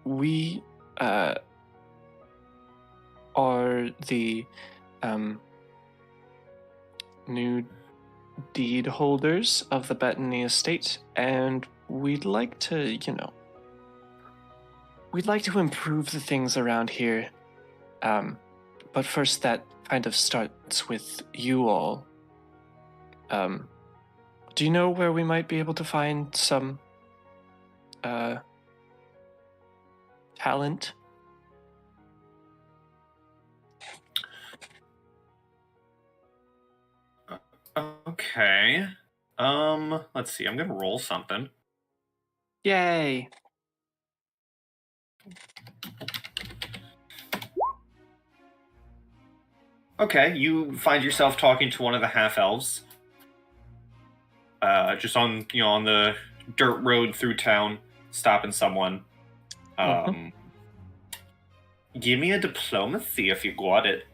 We are the new deed holders of the Bettany estate, and we'd like to, improve the things around here. But first, that kind of starts with you all. Do you know where we might be able to find some talent? Okay. Let's see. I'm gonna roll something. Yay! Okay, you find yourself talking to one of the half elves. Just on the dirt road through town, stopping someone. Give me a diplomacy if you got it.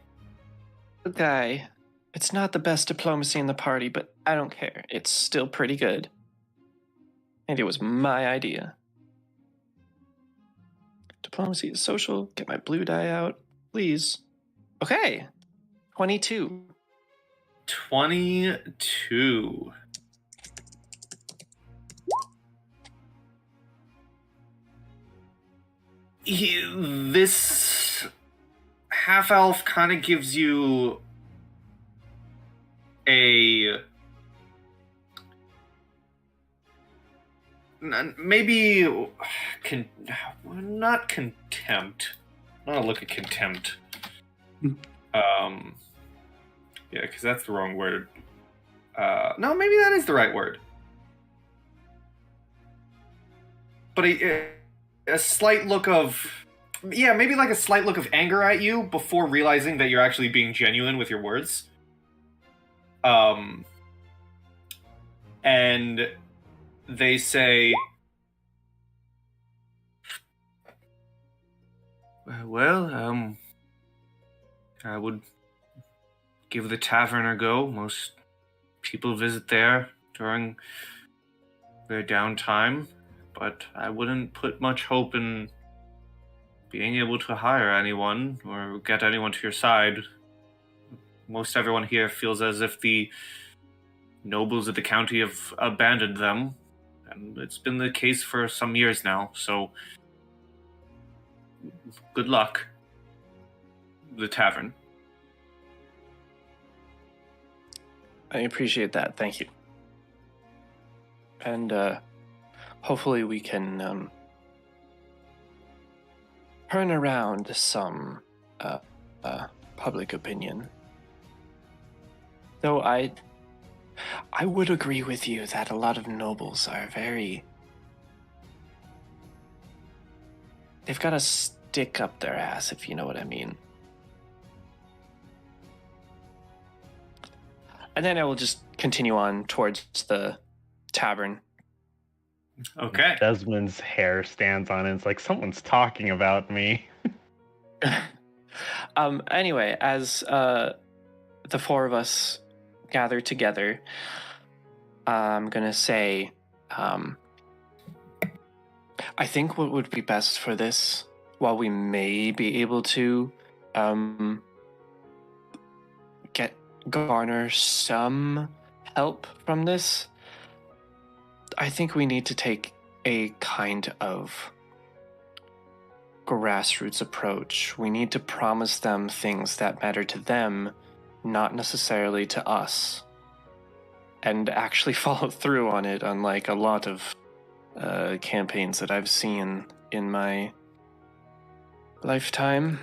Okay. It's not the best diplomacy in the party, but I don't care. It's still pretty good. And it was my idea. Diplomacy is social. Get my blue die out, please. Okay. 22. 22. This half-elf kind of gives you maybe not contempt. I'm gonna look at contempt. Yeah, because that's the wrong word. No, maybe that is the right word. But a slight look of, maybe like a slight look of anger at you before realizing that you're actually being genuine with your words. And they say, well, I would give the tavern a go. Most people visit there during their downtime, but I wouldn't put much hope in being able to hire anyone or get anyone to your side. Most everyone here feels as if the nobles of the county have abandoned them, and it's been the case for some years now, so good luck, the tavern. I appreciate that, thank you. And hopefully we can turn around some public opinion. Though I would agree with you that a lot of nobles are they've got a stick up their ass, if you know what I mean. And then I will just continue on towards the tavern. Okay. Desmond's hair stands on it. It's like someone's talking about me. Anyway, as the four of us gather together, I'm gonna say, I think what would be best for this, while we may be able to garner some help from this, I think we need to take a kind of grassroots approach. We need to promise them things that matter to them, not necessarily to us, and actually follow through on it, unlike a lot of campaigns that I've seen in my lifetime.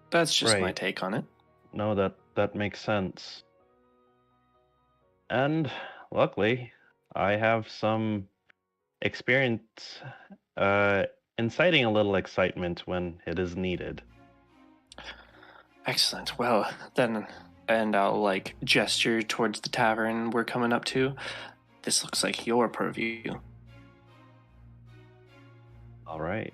That's just my take on it. No, that makes sense. And luckily, I have some experience inciting a little excitement when it is needed. Excellent. Well, then, and I'll gesture towards the tavern we're coming up to. This looks like your purview. All right.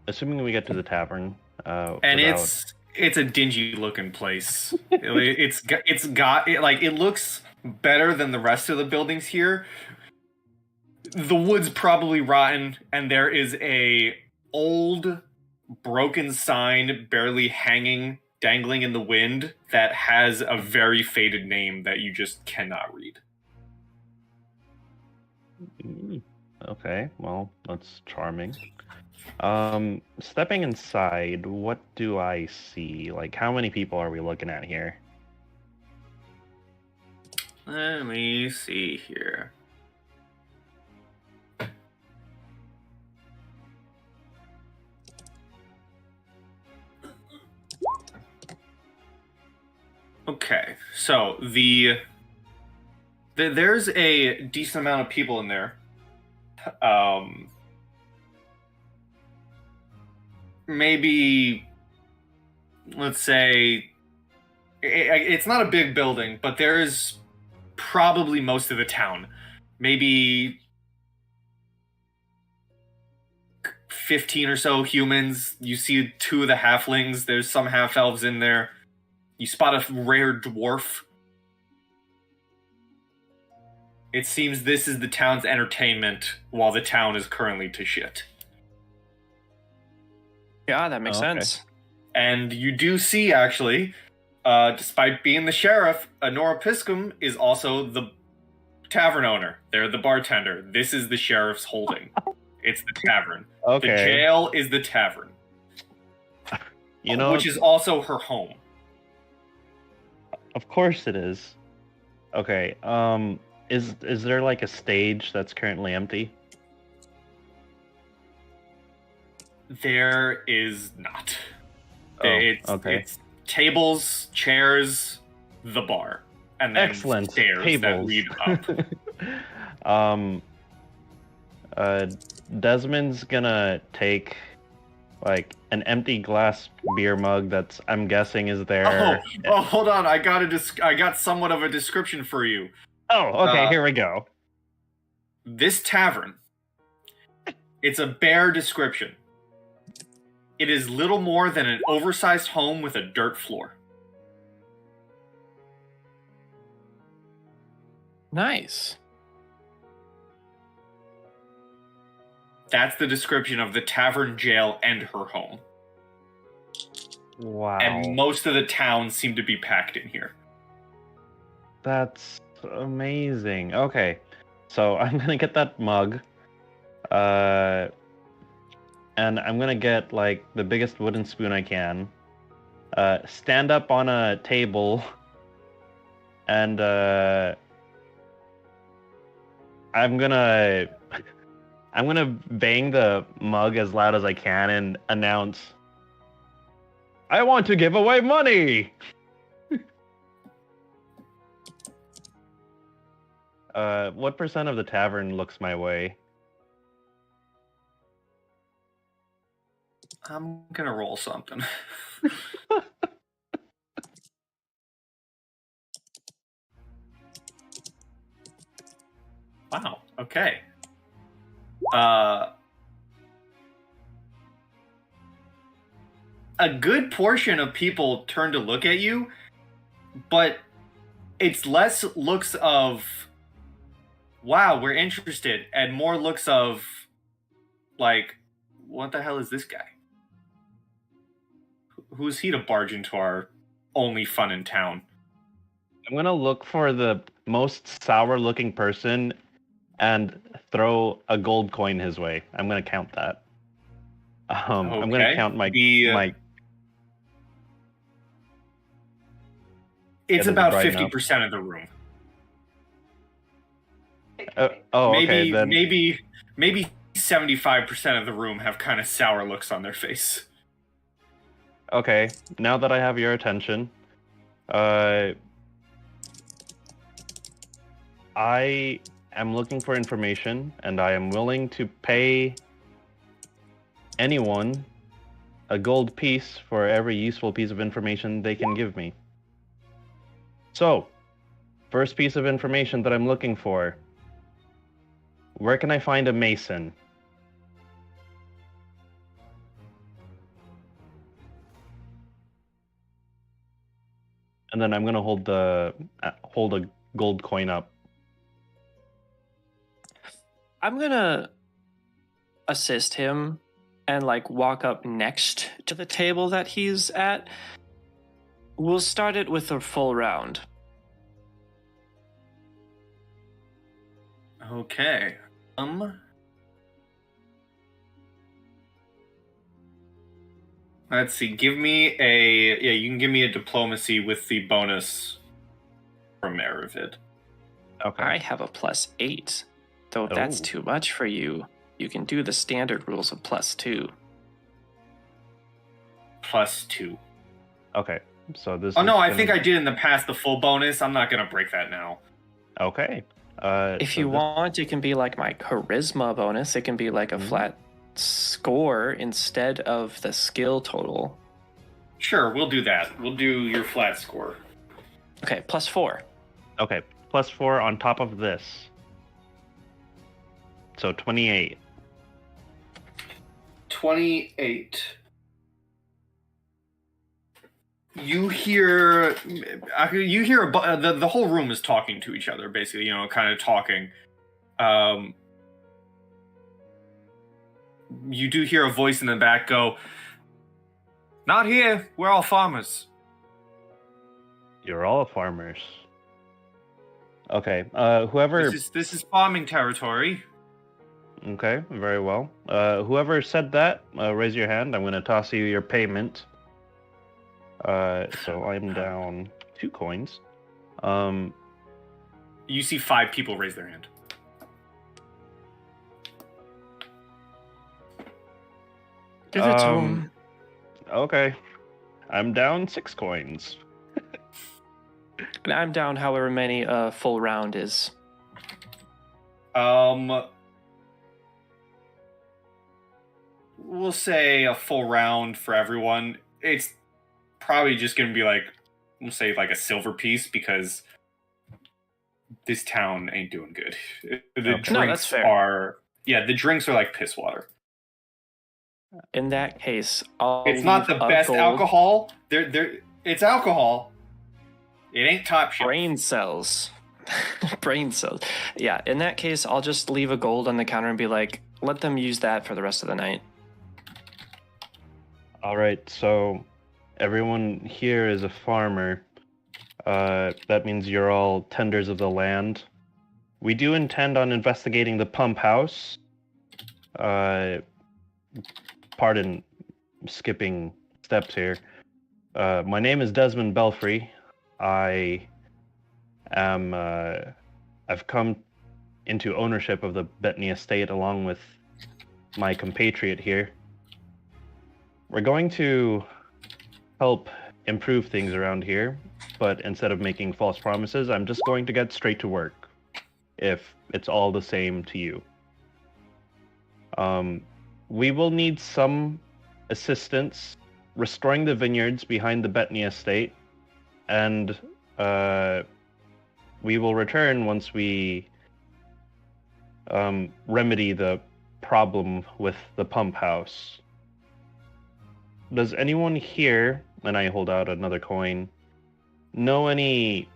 Assuming we get to the tavern, and it's a dingy looking place. It looks better than the rest of the buildings here. The wood's probably rotten, and there is a old broken sign barely dangling in the wind that has a very faded name that you just cannot read. Okay, well, that's charming. Stepping inside, what do I see? How many people are we looking at here? Let me see here. Okay, so there's a decent amount of people in there. Maybe, let's say, it's not a big building, but there's probably most of the town. Maybe 15 or so humans. You see 2 of the halflings. There's some half-elves in there. You spot a rare dwarf. It seems this is the town's entertainment while the town is currently to shit. Yeah, that makes sense. And you do see, actually, despite being the sheriff, Honora Piscum is also the tavern owner. They're the bartender. This is the sheriff's holding. It's the tavern. Okay. The jail is the tavern. Which is also her home. Of course it is. Okay. Is there a stage that's currently empty? There is not. Oh, it's tables, chairs, the bar, and then excellent stairs tables that lead up. Desmond's gonna take an empty glass beer mug that's, I'm guessing, is there. Oh, hold on! I got somewhat of a description for you. Oh, okay. Here we go. This tavern. It's a bare description. It is little more than an oversized home with a dirt floor. Nice. That's the description of the tavern, jail, and her home. Wow. And most of the town seem to be packed in here. That's amazing. Okay. So I'm going to get that mug. And I'm going to get, the biggest wooden spoon I can. Stand up on a table. And I'm going to I'm gonna bang the mug as loud as I can and announce, I want to give away money! What % of the tavern looks my way? I'm gonna roll something. Wow. Okay. A good portion of people turn to look at you, but it's less looks of, wow, we're interested, and more looks of, like, what the hell is this guy? Who's he to barge into our only fun in town? I'm gonna look for the most sour-looking person and throw a gold coin his way. I'm gonna count that. I'm gonna count my my. It's about 50% of the room. Okay. Then maybe 75% of the room have kind of sour looks on their face. Okay, now that I have your attention, I am looking for information, and I am willing to pay anyone a gold piece for every useful piece of information they can give me. So, first piece of information that I'm looking for. Where can I find a mason? And then I'm gonna hold a gold coin up. I'm gonna assist him and like walk up next to the table that he's at. We'll start it with a full round. Okay. Let's see. Give me you can give me a diplomacy with the bonus from Erivid. Okay. I have a +8. Though if that's too much for you, you can do the standard rules of +2. +2. Okay. So this. Oh no, I think I did in the past the full bonus. I'm not gonna break that now. Okay. If you want, it can be like my charisma bonus. It can be like a flat score instead of the skill total. Sure, we'll do that. We'll do your flat score. Okay, +4. Okay, +4 on top of this. So 28. 28. You hear the whole room is talking to each other, basically, kind of talking. You do hear a voice in the back go, "Not here, we're all farmers." You're all farmers. Okay, whoever... This is farming territory. Okay, very well. Whoever said that, raise your hand. I'm going to toss you your payment. So I'm down 2 coins. You see 5 people raise their hand. Give it to him. Okay. I'm down 6 coins. And I'm down however many a full round is. We'll say a full round for everyone. It's probably just going to be like, we'll say like a silver piece, because this town ain't doing good. The drinks no, that's fair. The drinks are like piss water. In that case, it's not the best alcohol. It's alcohol. It ain't top shelf. Brain cells. Brain cells. Yeah, in that case, I'll just leave a gold on the counter and be like, let them use that for the rest of the night. All right, so everyone here is a farmer. That means you're all tenders of the land. We do intend on investigating the pump house. Pardon skipping steps here. My name is Desmond Belfry. I've come into ownership of the Bettany estate along with my compatriot here. We're going to help improve things around here, but instead of making false promises, I'm just going to get straight to work, if it's all the same to you. We will need some assistance restoring the vineyards behind the Bettany estate, and we will return once we remedy the problem with the pump house. Does anyone here, and I hold out another coin, know any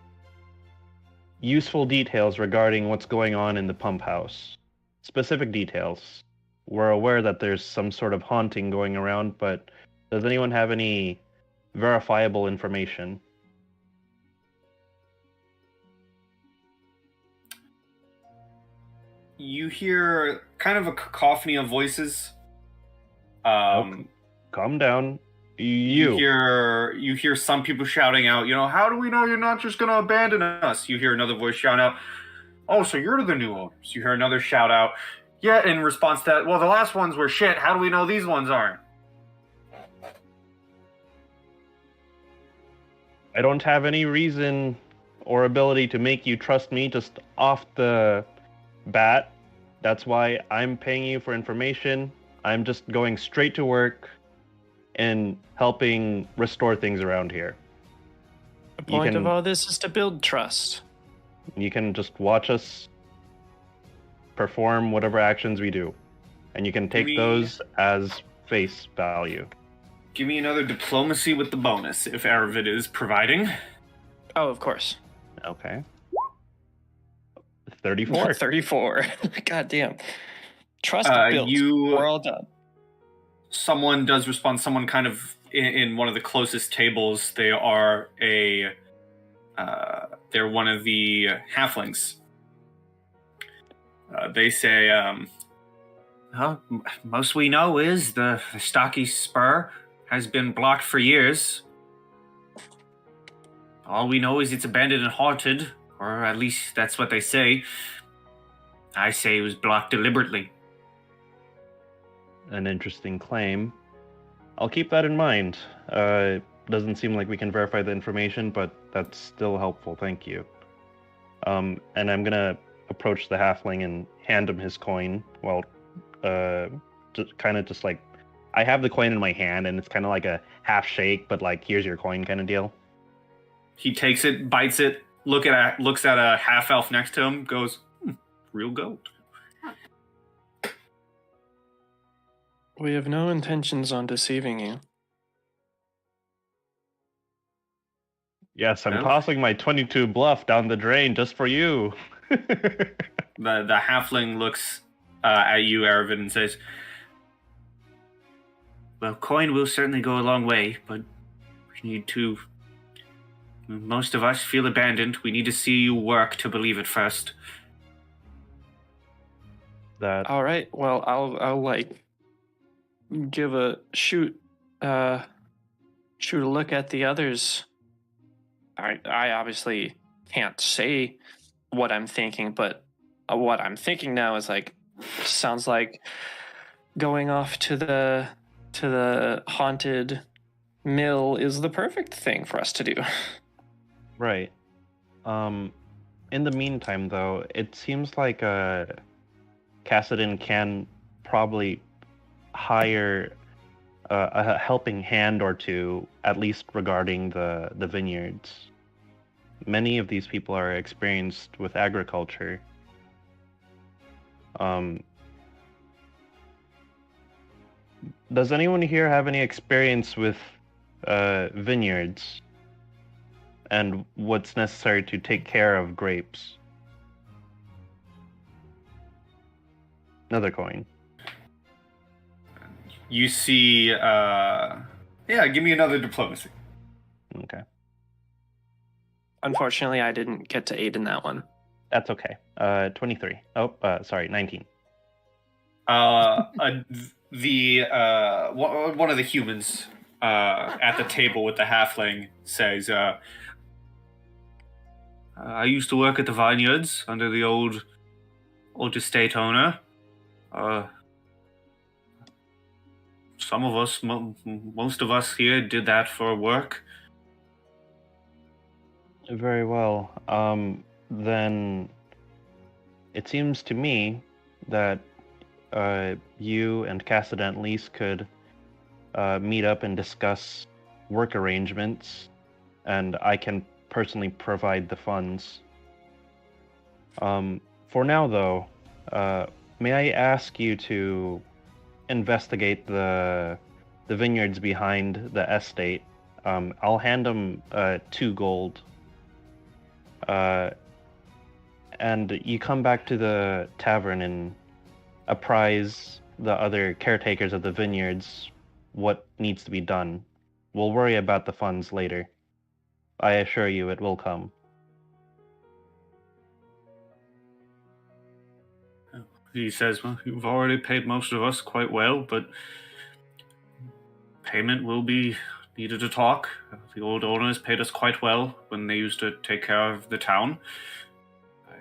useful details regarding what's going on in the pump house? Specific details. We're aware that there's some sort of haunting going around, but does anyone have any verifiable information? You hear kind of a cacophony of voices. Calm down. You hear some people shouting out, how do we know you're not just going to abandon us? You hear another voice shout out, oh, so you're the new owners. You hear another shout out, yeah, in response to that, well, the last ones were shit. How do we know these ones aren't? I don't have any reason or ability to make you trust me just off the bat. That's why I'm paying you for information. I'm just going straight to work and helping restore things around here. The point of all this is to build trust. You can just watch us perform whatever actions we do, and you can take those as face value. Give me another diplomacy with the bonus, if Erivid is providing. Oh, of course. Okay. 34. 34. God damn. Trust built. We're all done. Someone does respond. Someone kind of in one of the closest tables. They are they're one of the halflings. They say, most we know is the stocky spur has been blocked for years. All we know is it's abandoned and haunted, or at least that's what they say. I say it was blocked deliberately. An interesting claim. I'll keep that in mind. Doesn't seem like we can verify the information, but that's still helpful. Thank you. And I'm gonna approach the halfling and hand him his coin. Well, just like, I have the coin in my hand, and it's kind of like a half shake, but like, here's your coin kind of deal. He takes it, bites it, looks at a half elf next to him, goes, real gold. We have no intentions on deceiving you. Yes, I'm tossing my 22 bluff down the drain just for you. The halfling looks at you, Erivid, and says, well, coin will certainly go a long way, but we need to... Most of us feel abandoned. We need to see you work to believe it first. All right. Well, I'll like give a shoot a look at the others. I obviously can't say what I'm thinking, but what I'm thinking now is like, sounds like going off to the haunted mill is the perfect thing for us to do. Right. In the meantime, though, it seems like Kassadin can probably hire a helping hand or two, at least regarding the vineyards. Many of these people are experienced with agriculture. Does anyone here have any experience with vineyards and what's necessary to take care of grapes? Another coin. You see, give me another diplomacy. Okay. Unfortunately, I didn't get to aid in that one. That's okay. 23. 19. One of the humans at the table with the halfling says, I used to work at the vineyards under the old estate owner. some of us, most of us here, did that for work. Very well. Then it seems to me that you and Kassadin at least could meet up and discuss work arrangements, and I can personally provide the funds. For now, though, may I ask you to investigate the vineyards behind the estate? I'll hand them 2 gold. And you come back to the tavern and apprise the other caretakers of the vineyards what needs to be done. We'll worry about the funds later. I assure you it will come. He says, well, you've already paid most of us quite well, but payment will be needed to talk. The old owners paid us quite well when they used to take care of the town.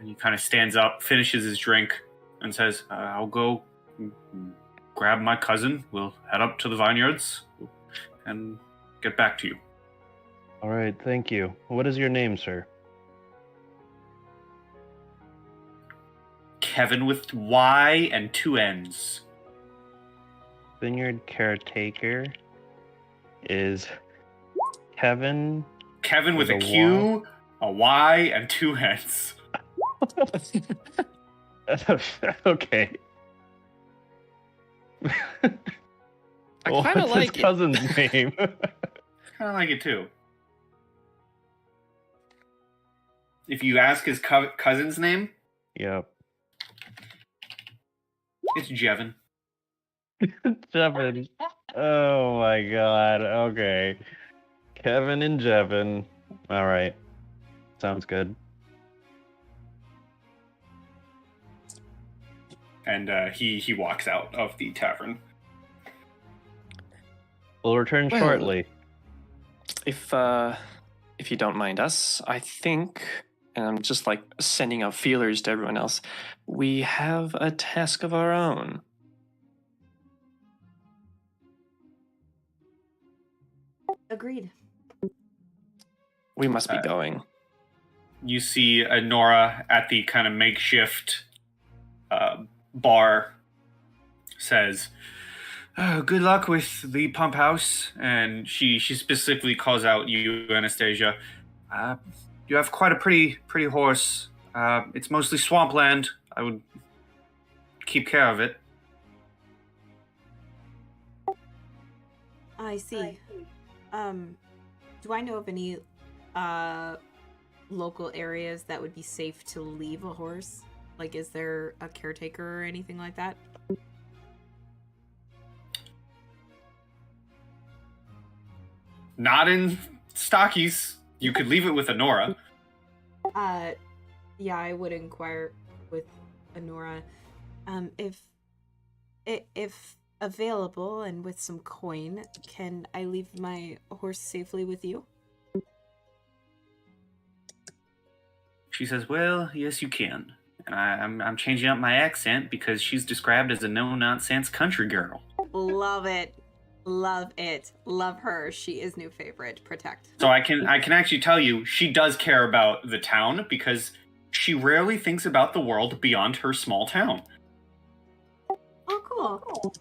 He kind of stands up, finishes his drink, and says, I'll go grab my cousin. We'll head up to the vineyards and get back to you. All right, thank you. What is your name, sir? Kevin with Y and 2 N's. Vineyard caretaker is Kevin. Kevin with a Q, a Y, and 2 N's. Okay. I kind of like his cousin's name. Kind of like it too. If you ask his cousin's name, Yep. it's Jevin. Jevin. Oh my god. Okay. Kevin and Jevin. All right. Sounds good. And he walks out of the tavern. We'll return Well, shortly. If you don't mind us, I think, and I'm just like sending out feelers to everyone else, we have a task of our own. Agreed. We must be going. You see Nora at the kind of makeshift bar says, good luck with the pump house. And she specifically calls out you, Anastasia. You have quite a pretty horse. It's mostly swampland. I would keep care of it. I see. Do I know of any local areas that would be safe to leave a horse? Like, is there a caretaker or anything like that? Not in Stockies. You could leave it with Honora. Yeah, I would inquire with Honora. If available and with some coin, can I leave my horse safely with you? She says, well, yes, you can. And I'm changing up my accent because she's described as a no-nonsense country girl. Love it. Love it. Love her. She is new favorite. Protect. So I can actually tell you she does care about the town because she rarely thinks about the world beyond her small town. Oh, cool.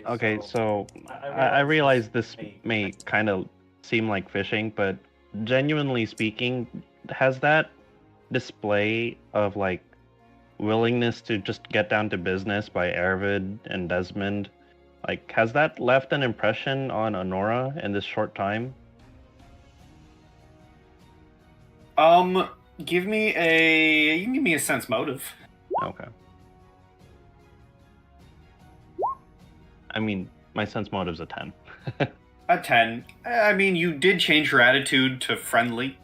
Okay, so I realize this may kind of seem like fishing, but genuinely speaking, has that display of like willingness to just get down to business by Erivid and Desmond, like, has that left an impression on Honora in this short time? Give me a sense motive. Okay. I mean, my sense motive's a 10. A 10. I mean, you did change her attitude to friendly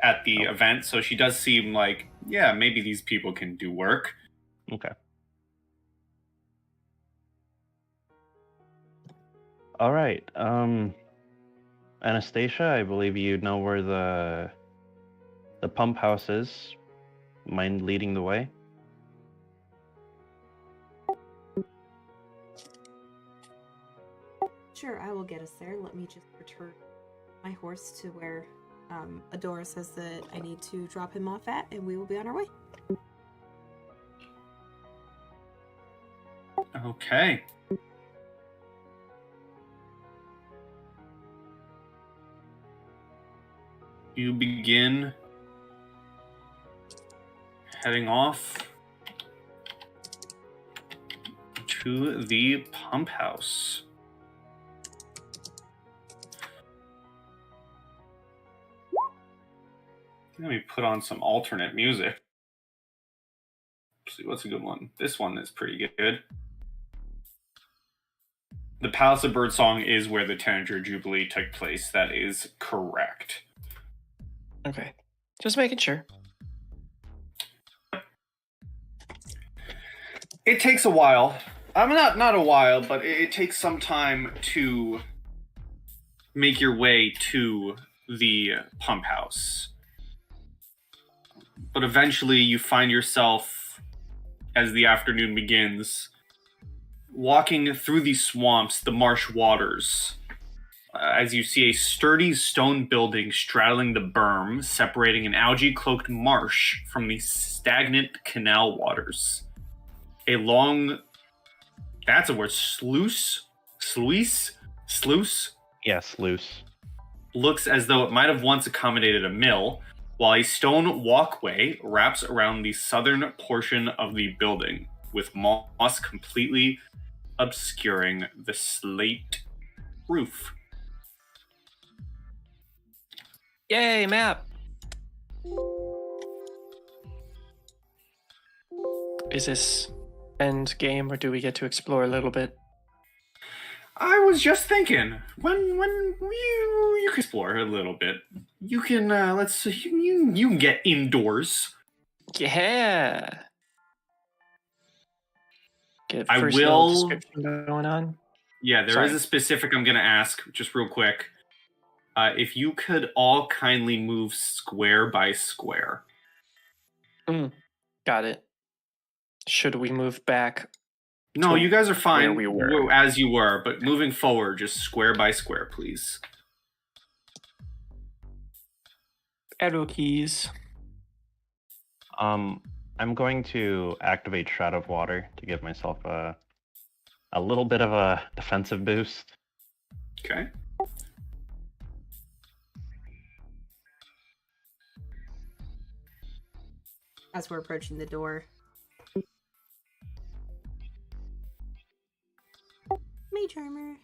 at the event, so she does seem like, yeah, maybe these people can do work. Okay. All right. Anastasia, I believe you know where the pump house is. Mind leading the way? Sure, I will get us there. Let me just return my horse to where Adora says that I need to drop him off at, and we will be on our way. Okay. You begin heading off to the pump house. Let me put on some alternate music. Let's see, what's a good one? This one is pretty good. The Palace of Birdsong is where the Tanager Jubilee took place. That is correct. Okay. Just making sure. It takes a while. Not a while, but it takes some time to make your way to the pump house. But eventually you find yourself, as the afternoon begins, walking through the swamps, the marsh waters, as you see a sturdy stone building straddling the berm, separating an algae-cloaked marsh from the stagnant canal waters. A long... That's a word. Sluice? Yeah, sluice. Looks as though it might have once accommodated a mill, while a stone walkway wraps around the southern portion of the building, with moss completely obscuring the slate roof. Yay, map! Is this end game, or do we get to explore a little bit? I was just thinking, when you can explore a little bit, you can you can get indoors. Yeah. Get I first will- little description going on. Yeah, there is a specific I'm going to ask, just real quick. If you could all kindly move square by square. Got it. Should we move back? No, you guys are fine we were. as you were, but moving forward, just square by square, please. Arrow keys. I'm going to activate Shroud of Water to give myself a little bit of a defensive boost. Okay. As we're approaching the door. Mage armor.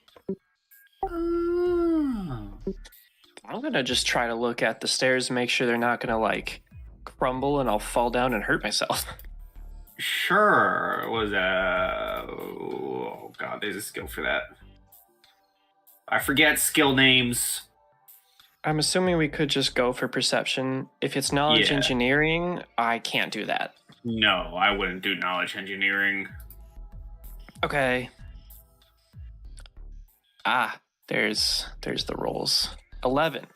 I'm gonna just try to look at the stairs and make sure they're not gonna like crumble and I'll fall down and hurt myself. Sure. Oh god, there's a skill for that. I forget skill names. I'm assuming we could just go for perception. If it's knowledge Yeah. engineering, I can't do that. No, I wouldn't do knowledge engineering. Okay. There's the rolls. 11.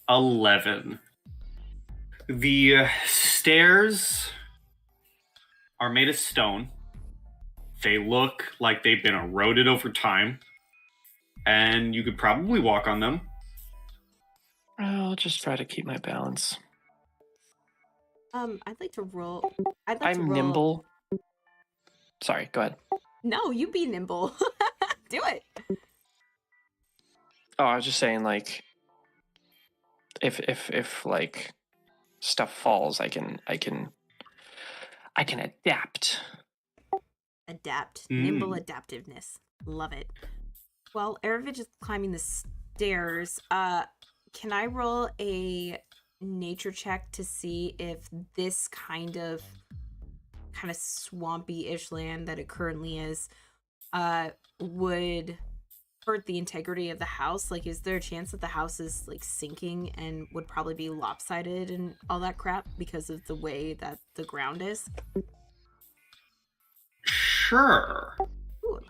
11. The stairs are made of stone. They look like they've been eroded over time. And you could probably walk on them. I'll just try to keep my balance. I'd like to roll. I'm nimble. Sorry, go ahead. No, you be nimble. Do it. Oh, I was just saying, like, if like stuff falls, I can adapt. Adapt. Nimble adaptiveness. Love it. Well, Erivid is climbing the stairs. Can I roll a nature check to see if this kind of swampy-ish land that it currently is would hurt the integrity of the house? Like, is there a chance that the house is like sinking and would probably be lopsided and all that crap because of the way that the ground is? Sure. Ooh.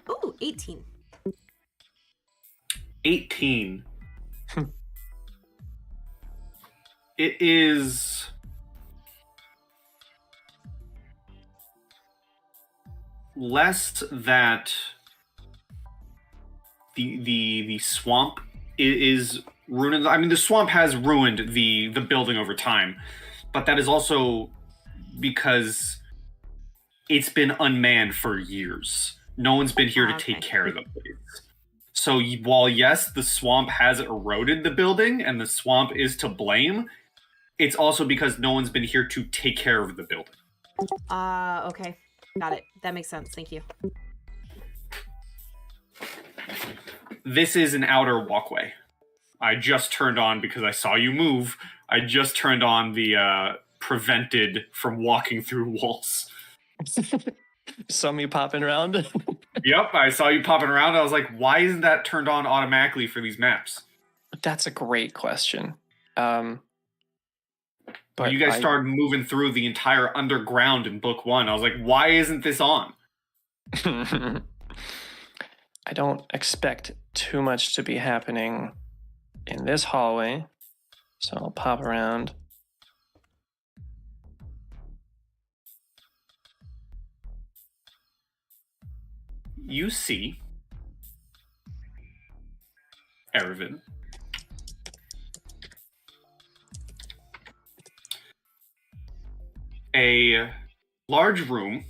Ooh, 18. 18. It is less that the swamp is ruined. I mean, the swamp has ruined the building over time, but that is also because it's been unmanned for years. No one's been here to take care of the place. So while yes, the swamp has eroded the building and the swamp is to blame, it's also because no one's been here to take care of the building. Okay. Got it. That makes sense. Thank you. This is an outer walkway. I just turned on, because I saw you move, I just turned on the prevented from walking through walls. Saw me popping around. Yep, I saw you popping around. I was like, why isn't that turned on automatically for these maps? That's a great question. But when you guys started moving through the entire underground in book 1, I was like, why isn't this on? I don't expect too much to be happening in this hallway, so I'll pop around. You see Erivid. A large room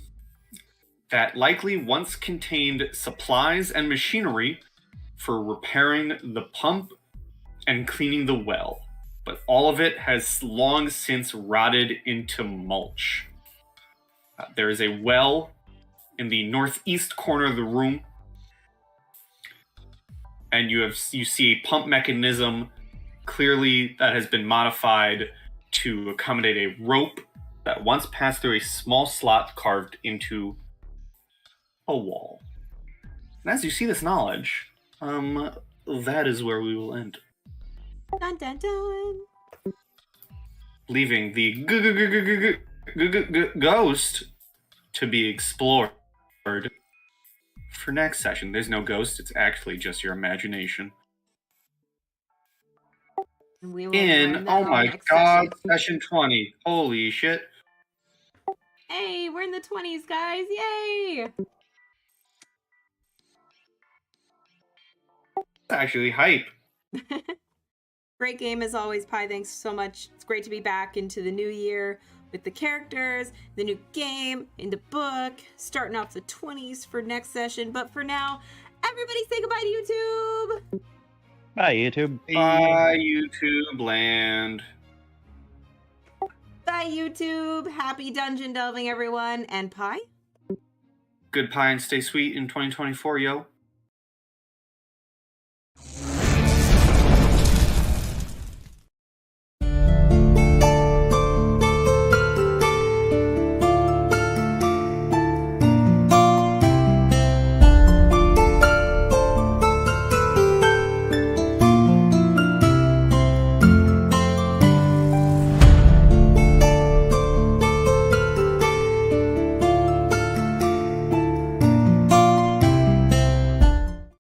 that likely once contained supplies and machinery for repairing the pump and cleaning the well, but all of it has long since rotted into mulch. There is a well in the northeast corner of the room, and you see a pump mechanism clearly that has been modified to accommodate a rope that once passed through a small slot carved into a wall. And as you see this knowledge, that is where we will end. Dun dun dun. Leaving the ghost to be explored for next session. There's no ghost, it's actually just your imagination. We will In, oh my god, session 20. Holy shit. Hey, we're in the 20s, guys. Yay! Actually hype. Great game as always, Pie. Thanks so much. It's great to be back into the new year with the characters, the new game, in the book, starting off the 20s for next session. But for now, everybody say goodbye to YouTube. Bye, YouTube. Bye, YouTube land. Bye, YouTube. Happy dungeon delving, everyone. And Pie? Good pie and stay sweet in 2024, yo.